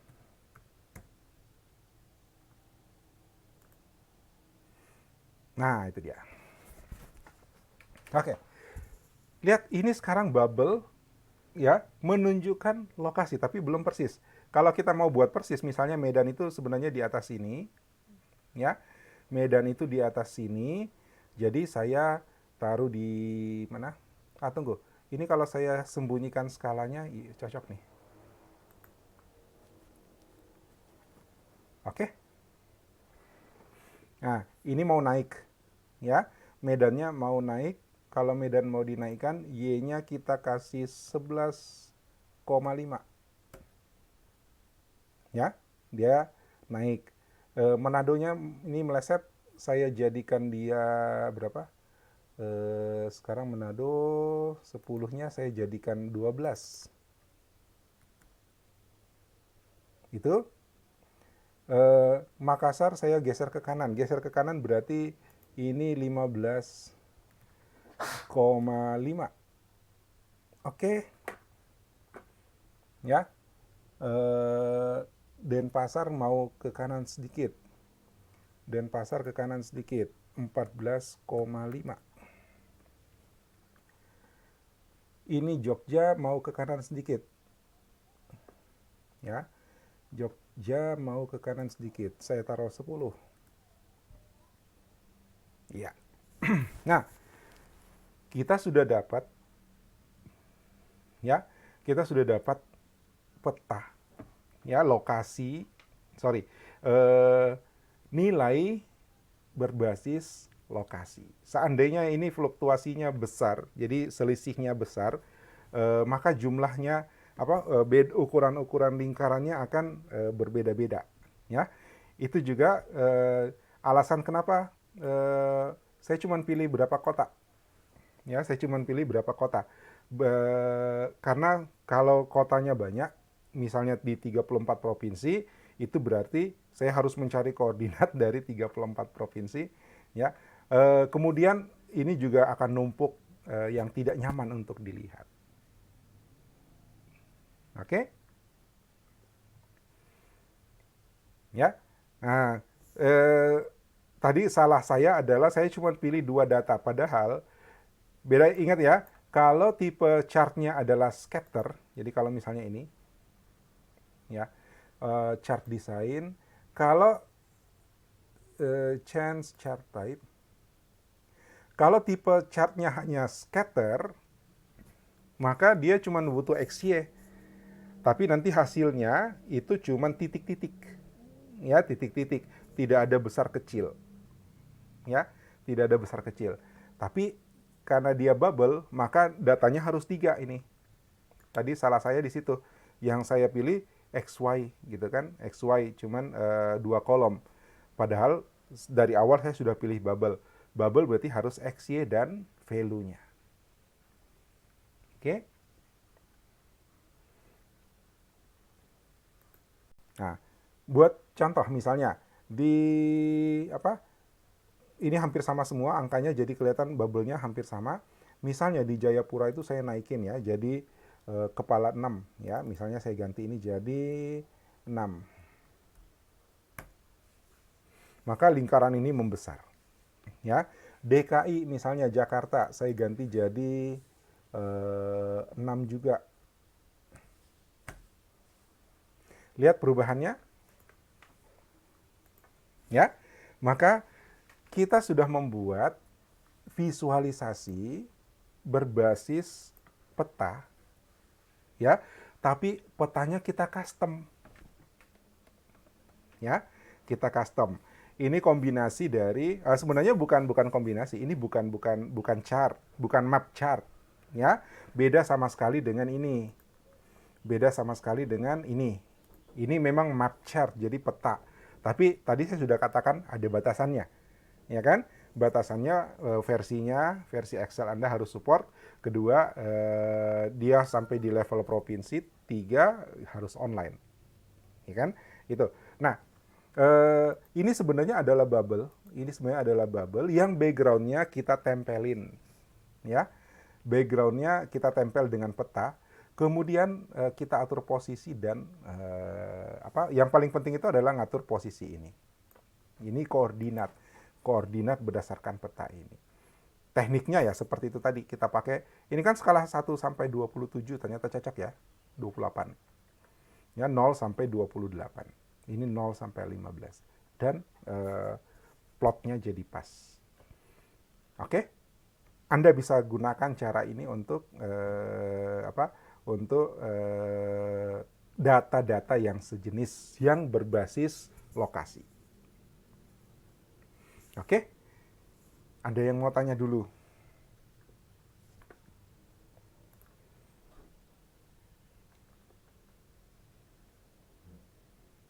Nah, itu dia. Oke. Lihat, ini sekarang bubble ya, menunjukkan lokasi, tapi belum persis. Kalau kita mau buat persis, misalnya Medan itu sebenarnya di atas sini, ya. Medan itu di atas sini, jadi saya taruh di mana? Tunggu. Ini kalau saya sembunyikan skalanya, cocok nih. Oke? Nah, ini mau naik, ya. Medannya mau naik. Kalau Medan mau dinaikkan, Y-nya kita kasih 11,5. Ya, dia naik. Manadonya ini meleset, saya jadikan dia berapa? Sekarang Manado 10-nya saya jadikan 12. Itu. Makassar saya geser ke kanan. Geser ke kanan berarti ini 15,5. Oke. Ya. Denpasar mau ke kanan sedikit. Denpasar ke kanan sedikit. 14,5. Ini Jogja mau ke kanan sedikit. Ya. Jogja mau ke kanan sedikit. Saya taruh 10. Ya. Nah, kita sudah dapat ya, kita sudah dapat peta ya, lokasi, nilai berbasis lokasi. Seandainya ini fluktuasinya besar, jadi selisihnya besar, maka jumlahnya ukuran-ukuran lingkarannya akan berbeda-beda. Ya, itu juga alasan kenapa saya cuma pilih berapa kota. Ya, saya cuma pilih berapa kota. Karena kalau kotanya banyak, misalnya di 34 provinsi, itu berarti saya harus mencari koordinat dari 34 provinsi. Ya, kemudian ini juga akan numpuk yang tidak nyaman untuk dilihat. Oke? Ya. Nah, tadi salah saya adalah saya cuma pilih 2 data, padahal beda. Ingat ya, kalau tipe chartnya adalah scatter, jadi kalau misalnya ini, ya, chart design, kalau change chart type, kalau tipe chartnya hanya scatter, maka dia cuma butuh XY, tapi nanti hasilnya itu cuma titik-titik, ya, titik-titik, tidak ada besar kecil, ya, tidak ada besar kecil. Tapi karena dia bubble, maka datanya harus 3 ini. Tadi salah saya di situ. Yang saya pilih XY gitu kan, XY cuman 2 kolom. Padahal dari awal saya sudah pilih bubble. Bubble berarti harus XY dan value-nya. Oke? Nah, buat contoh misalnya di apa? Ini hampir sama semua angkanya, jadi kelihatan bubble-nya hampir sama. Misalnya di Jayapura itu saya naikin ya, jadi kepala 6 ya. Misalnya saya ganti ini jadi 6. Maka lingkaran ini membesar. Ya. DKI misalnya Jakarta saya ganti jadi 6 juga. Lihat perubahannya? Ya. Maka kita sudah membuat visualisasi berbasis peta, ya, tapi petanya kita custom, ya, kita custom. Ini kombinasi dari sebenarnya bukan kombinasi, ini bukan chart, bukan map chart, ya, beda sama sekali dengan ini, beda sama sekali dengan ini. Ini memang map chart, jadi peta. Tapi tadi saya sudah katakan ada batasannya, ya kan? Batasannya versinya, versi Excel Anda harus support. Kedua, dia sampai di level provinsi. Tiga, harus online, ya kan? Itu. Nah, ini sebenarnya adalah bubble. Ini sebenarnya adalah bubble yang backgroundnya kita tempelin, ya. Backgroundnya kita tempel dengan peta. Kemudian kita atur posisi dan yang paling penting itu adalah ngatur posisi ini. Ini koordinat berdasarkan peta ini. Tekniknya ya seperti itu tadi kita pakai. Ini kan skala 1 sampai 27 ternyata cocok ya. 28. Ya 0 sampai 28. Ini 0 sampai 15. Dan plotnya jadi pas. Oke? Anda bisa gunakan cara ini untuk data-data yang sejenis yang berbasis lokasi. Oke? Ada yang mau tanya dulu?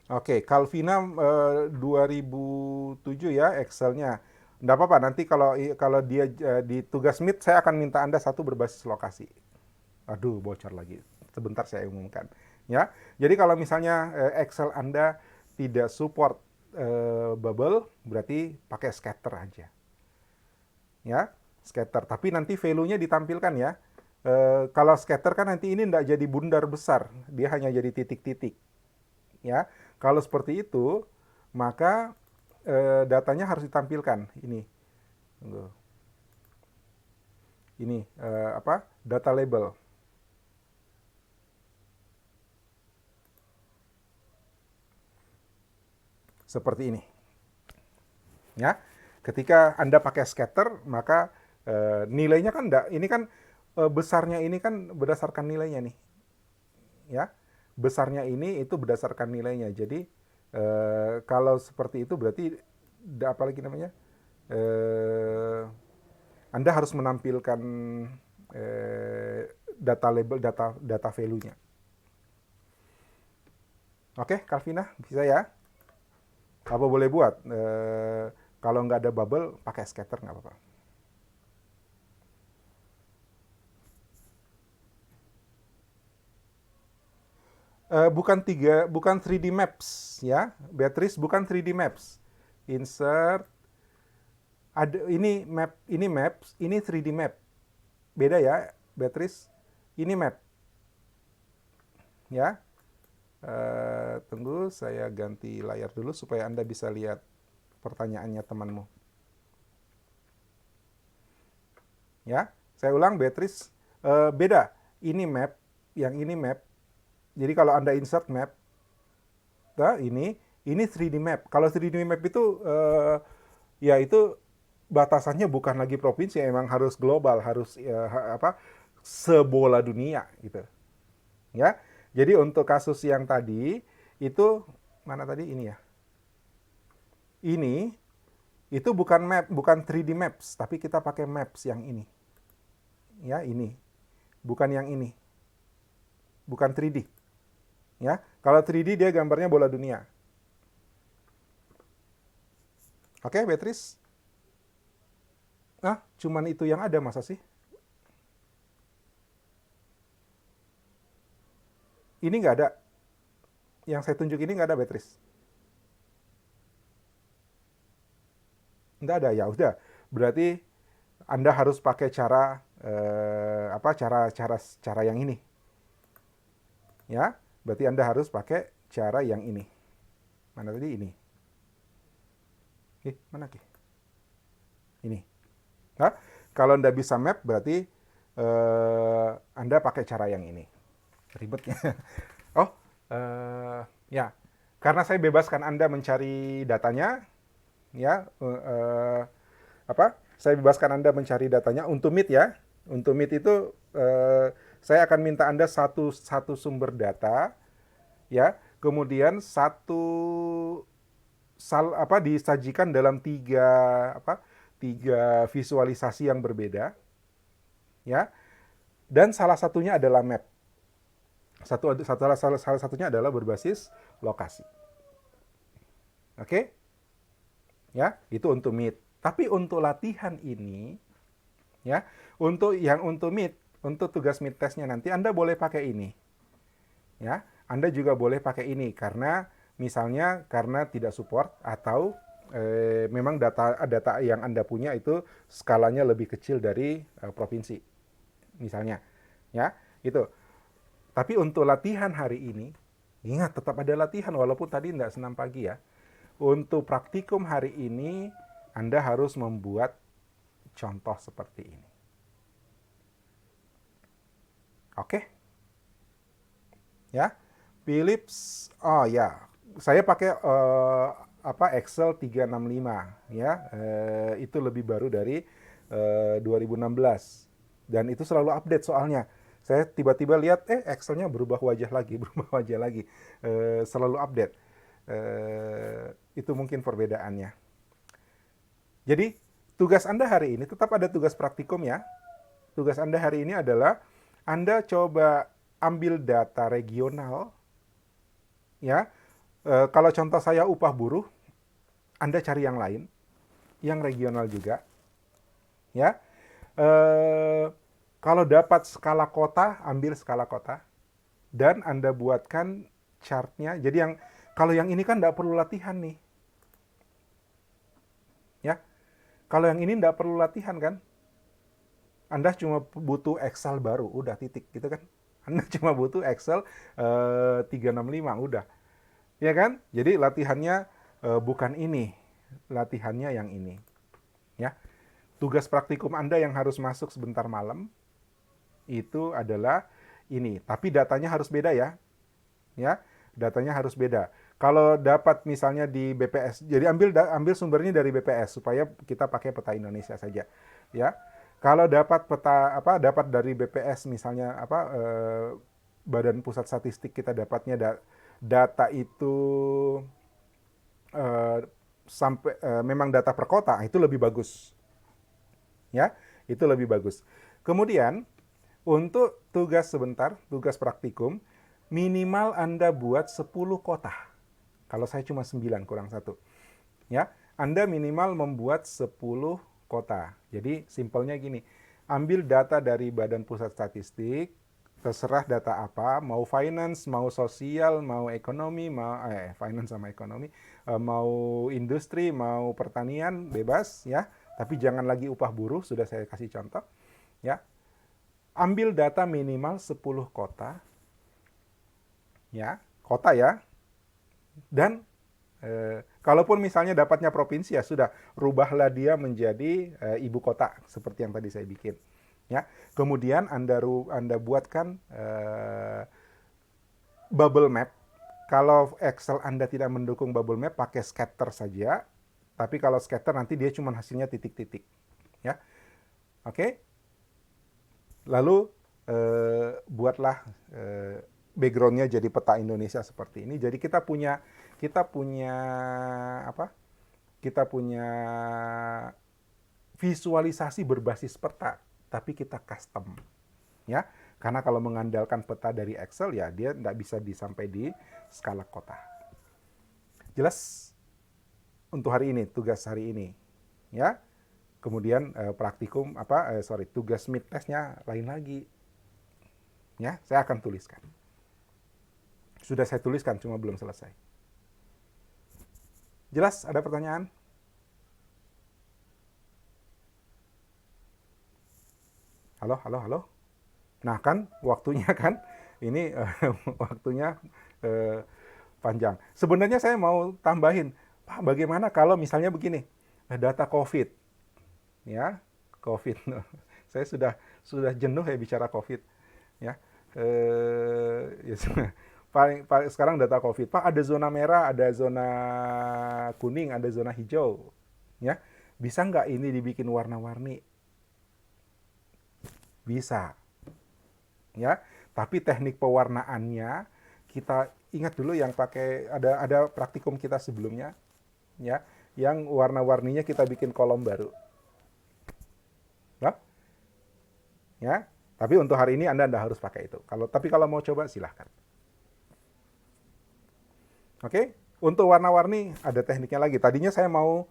Oke, Calvina 2007 ya Excelnya. Nggak apa-apa, nanti kalau dia di tugas Meet, saya akan minta Anda satu berbasis lokasi. Aduh, bocor lagi. Sebentar saya umumkan. Ya, jadi kalau misalnya Excel Anda tidak support bubble, berarti pakai scatter aja. Ya, scatter. Tapi nanti value-nya ditampilkan ya. Kalau scatter kan nanti ini tidak jadi bundar besar, dia hanya jadi titik-titik. Ya, kalau seperti itu, maka datanya harus ditampilkan. Ini data label. Seperti ini. Ya, ketika Anda pakai scatter, maka nilainya kan ini kan besarnya ini kan berdasarkan nilainya nih. Ya, besarnya ini itu berdasarkan nilainya. Jadi kalau seperti itu berarti apa lagi namanya? Anda harus menampilkan data label, data value-nya. Oke, Calvina, bisa ya? Apa boleh buat? Kalau nggak ada bubble, pakai scatter nggak apa-apa. Bukan 3D maps ya, Beatrice, bukan 3D maps. Insert, ada ini maps, ini 3D map. Beda ya, Beatrice. Ini map. Ya. Tunggu, saya ganti layar dulu supaya Anda bisa lihat pertanyaannya temanmu. Ya, saya ulang, Beatrice. Beda. Ini map, yang ini map. Jadi kalau Anda insert map, nah ini 3D map. Kalau 3D map itu ya itu batasannya bukan lagi provinsi, emang harus global, harus sebola dunia gitu. Ya. Jadi untuk kasus yang tadi itu mana tadi ini ya. Ini itu bukan map, bukan 3D maps, tapi kita pakai maps yang ini. Ya, ini. Bukan yang ini. Bukan 3D. Ya, kalau 3D dia gambarnya bola dunia. Oke, Beatrice? Nah, cuman itu yang ada masa sih? Ini nggak ada. Yang saya tunjuk ini nggak ada, Beatrice. Nggak ada, ya udah. Berarti Anda harus pakai cara cara yang ini. Ya, berarti Anda harus pakai cara yang ini. Mana tadi ini? Mana ke? Ini. Nah, kalau Anda bisa map berarti Anda pakai cara yang ini. Ribetnya. Oh, ya. Karena saya bebaskan Anda mencari datanya, ya. Saya bebaskan Anda mencari datanya untuk Meet ya. Untuk Meet itu saya akan minta Anda satu sumber data ya. Kemudian disajikan dalam tiga visualisasi yang berbeda ya. Dan salah satunya adalah map. Salah satunya adalah berbasis lokasi. Oke? Ya, itu untuk Meet. Tapi untuk latihan ini ya, untuk Meet, untuk tugas Meet testnya nanti Anda boleh pakai ini. Ya, Anda juga boleh pakai ini karena misalnya karena tidak support atau memang data yang Anda punya itu skalanya lebih kecil dari provinsi. Misalnya, ya, itu. Tapi untuk latihan hari ini, ingat tetap ada latihan walaupun tadi tidak senam pagi ya. Untuk praktikum hari ini, Anda harus membuat contoh seperti ini. Oke? Ya. Philips, oh ya, saya pakai Excel 365 ya. Itu lebih baru dari 2016. Dan itu selalu update soalnya. Saya tiba-tiba lihat Excelnya berubah wajah lagi, berubah wajah lagi. Selalu update. Itu mungkin perbedaannya. Jadi tugas Anda hari ini tetap ada tugas praktikum ya. Tugas Anda hari ini adalah Anda coba ambil data regional ya. Kalau contoh saya upah buruh, Anda cari yang lain, yang regional juga ya. Kalau dapat skala kota, ambil skala kota dan Anda buatkan chartnya. Jadi kalau yang ini kan tidak perlu latihan nih, ya. Kalau yang ini tidak perlu latihan kan, Anda cuma butuh Excel baru, udah titik gitu kan. Anda cuma butuh Excel 365, udah, ya kan? Jadi latihannya bukan ini, latihannya yang ini, ya. Tugas praktikum Anda yang harus masuk sebentar malam itu adalah ini, tapi datanya harus beda ya. Ya, datanya harus beda. Kalau dapat misalnya di BPS, jadi ambil sumbernya dari BPS supaya kita pakai peta Indonesia saja. Ya. Kalau dapat dapat dari BPS misalnya Badan Pusat Statistik kita dapatnya data itu sampai memang data per kota, itu lebih bagus. Ya, itu lebih bagus. Kemudian untuk tugas praktikum, minimal Anda buat 10 kota. Kalau saya cuma 9 kurang 1. Ya, Anda minimal membuat 10 kota. Jadi simpelnya gini, ambil data dari Badan Pusat Statistik, terserah data apa, mau finance, mau sosial, mau ekonomi, finance sama ekonomi, mau industri, mau pertanian, bebas ya. Tapi jangan lagi upah buruh, sudah saya kasih contoh. Ya, ambil data minimal 10 kota, ya, kota ya, dan kalaupun misalnya dapatnya provinsi ya sudah, rubahlah dia menjadi ibu kota seperti yang tadi saya bikin, ya. Kemudian Anda buatkan bubble map. Kalau Excel Anda tidak mendukung bubble map, pakai scatter saja. Tapi kalau scatter nanti dia cuma hasilnya titik-titik, ya. Oke. Lalu buatlah backgroundnya jadi peta Indonesia seperti ini. Jadi kita punya visualisasi berbasis peta, tapi kita custom, ya. Karena kalau mengandalkan peta dari Excel ya dia tidak bisa disampai di skala kota. Jelas untuk hari ini, tugas hari ini, ya. Kemudian tugas mid testnya lain lagi. Ya, saya akan tuliskan. Sudah saya tuliskan, cuma belum selesai. Jelas? Ada pertanyaan? Halo, halo, halo. Nah kan, waktunya kan, ini waktunya panjang. Sebenarnya saya mau tambahin, Pak, bagaimana kalau misalnya begini, data COVID, ya, COVID. Saya sudah jenuh ya bicara COVID, ya. Ya sekarang data COVID, Pak, ada zona merah, ada zona kuning, ada zona hijau. Ya, bisa nggak ini dibikin warna-warni? Bisa, ya. Tapi teknik pewarnaannya kita ingat dulu yang pakai ada praktikum kita sebelumnya, ya, yang warna-warninya kita bikin kolom baru, ya. Ya. Tapi untuk hari ini Anda harus pakai itu. Kalau mau coba silahkan. Oke, untuk warna-warni ada tekniknya lagi. Tadinya saya mau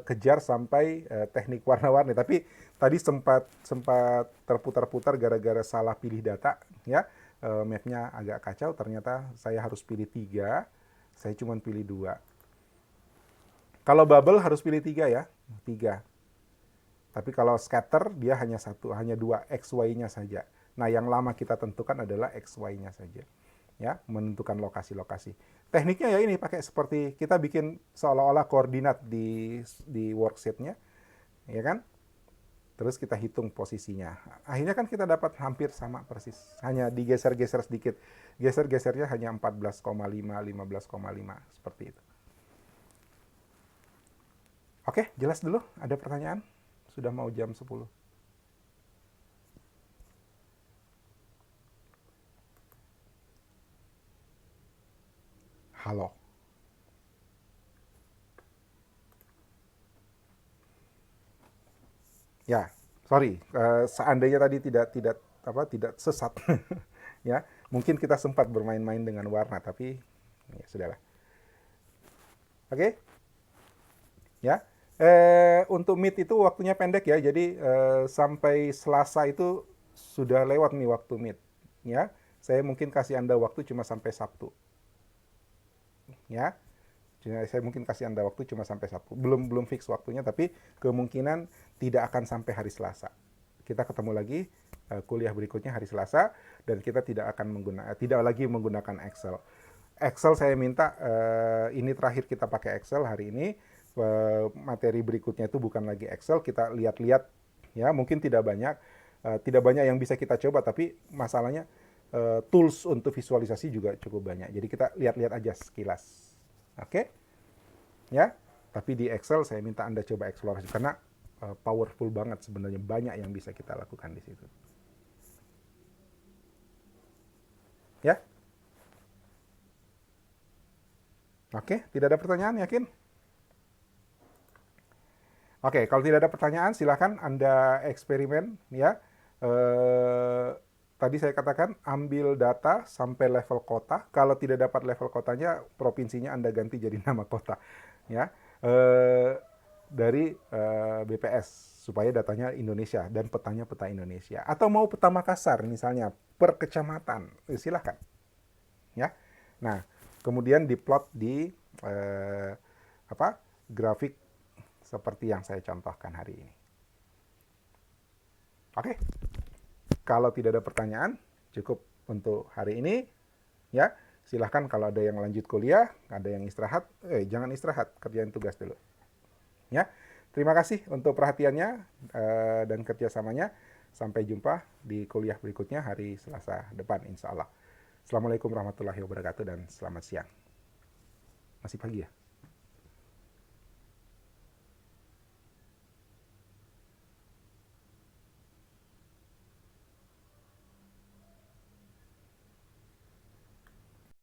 kejar sampai teknik warna-warni, tapi tadi sempat sempat terputar-putar gara-gara salah pilih data, ya. Mapnya agak kacau. Ternyata saya harus pilih 3, saya cuma pilih 2. Kalau bubble harus pilih 3 ya, 3. Tapi kalau scatter dia hanya satu, hanya 2 XY-nya saja. Nah, yang lama kita tentukan adalah XY-nya saja. Ya, menentukan lokasi-lokasi. Tekniknya ya ini pakai seperti kita bikin seolah-olah koordinat di worksheet-nya, ya kan? Terus kita hitung posisinya. Akhirnya kan kita dapat hampir sama persis. Hanya digeser-geser sedikit. Geser-gesernya hanya 14,5, 15,5 seperti itu. Oke, jelas dulu. Ada pertanyaan? Sudah mau jam 10. Halo. Ya, sorry. Seandainya tadi tidak sesat, ya, mungkin kita sempat bermain-main dengan warna, tapi ya sudahlah. Oke, ya. Untuk meet itu waktunya pendek ya, jadi sampai Selasa itu sudah lewat nih waktu meet, ya. Saya mungkin kasih Anda waktu cuma sampai Sabtu, ya. Saya mungkin kasih Anda waktu cuma sampai Sabtu. Belum belum fix waktunya, tapi kemungkinan tidak akan sampai hari Selasa. Kita ketemu lagi kuliah berikutnya hari Selasa, dan kita tidak lagi menggunakan Excel. Excel saya minta ini terakhir kita pakai Excel hari ini. Materi berikutnya itu bukan lagi Excel, kita lihat-lihat, ya, mungkin tidak banyak yang bisa kita coba, tapi masalahnya tools untuk visualisasi juga cukup banyak. Jadi kita lihat-lihat aja sekilas. Oke? Ya. Tapi di Excel saya minta Anda coba eksplorasi karena powerful banget sebenarnya, banyak yang bisa kita lakukan di situ. Ya. Oke, tidak ada pertanyaan, yakin? Oke, kalau tidak ada pertanyaan, silakan Anda eksperimen, ya. Tadi saya katakan ambil data sampai level kota. Kalau tidak dapat level kotanya, provinsinya Anda ganti jadi nama kota, ya. Dari BPS supaya datanya Indonesia dan petanya peta Indonesia. Atau mau peta Makassar misalnya per kecamatan, silahkan, ya. Nah, kemudian diplot di grafik seperti yang saya contohkan hari ini. Oke, kalau tidak ada pertanyaan, cukup untuk hari ini. Ya, silahkan kalau ada yang lanjut kuliah, ada yang istirahat, jangan istirahat, kerjain tugas dulu. Ya, terima kasih untuk perhatiannya dan kerjasamanya. Sampai jumpa di kuliah berikutnya hari Selasa depan, insya Allah. Assalamualaikum warahmatullahi wabarakatuh dan selamat siang. Masih pagi ya?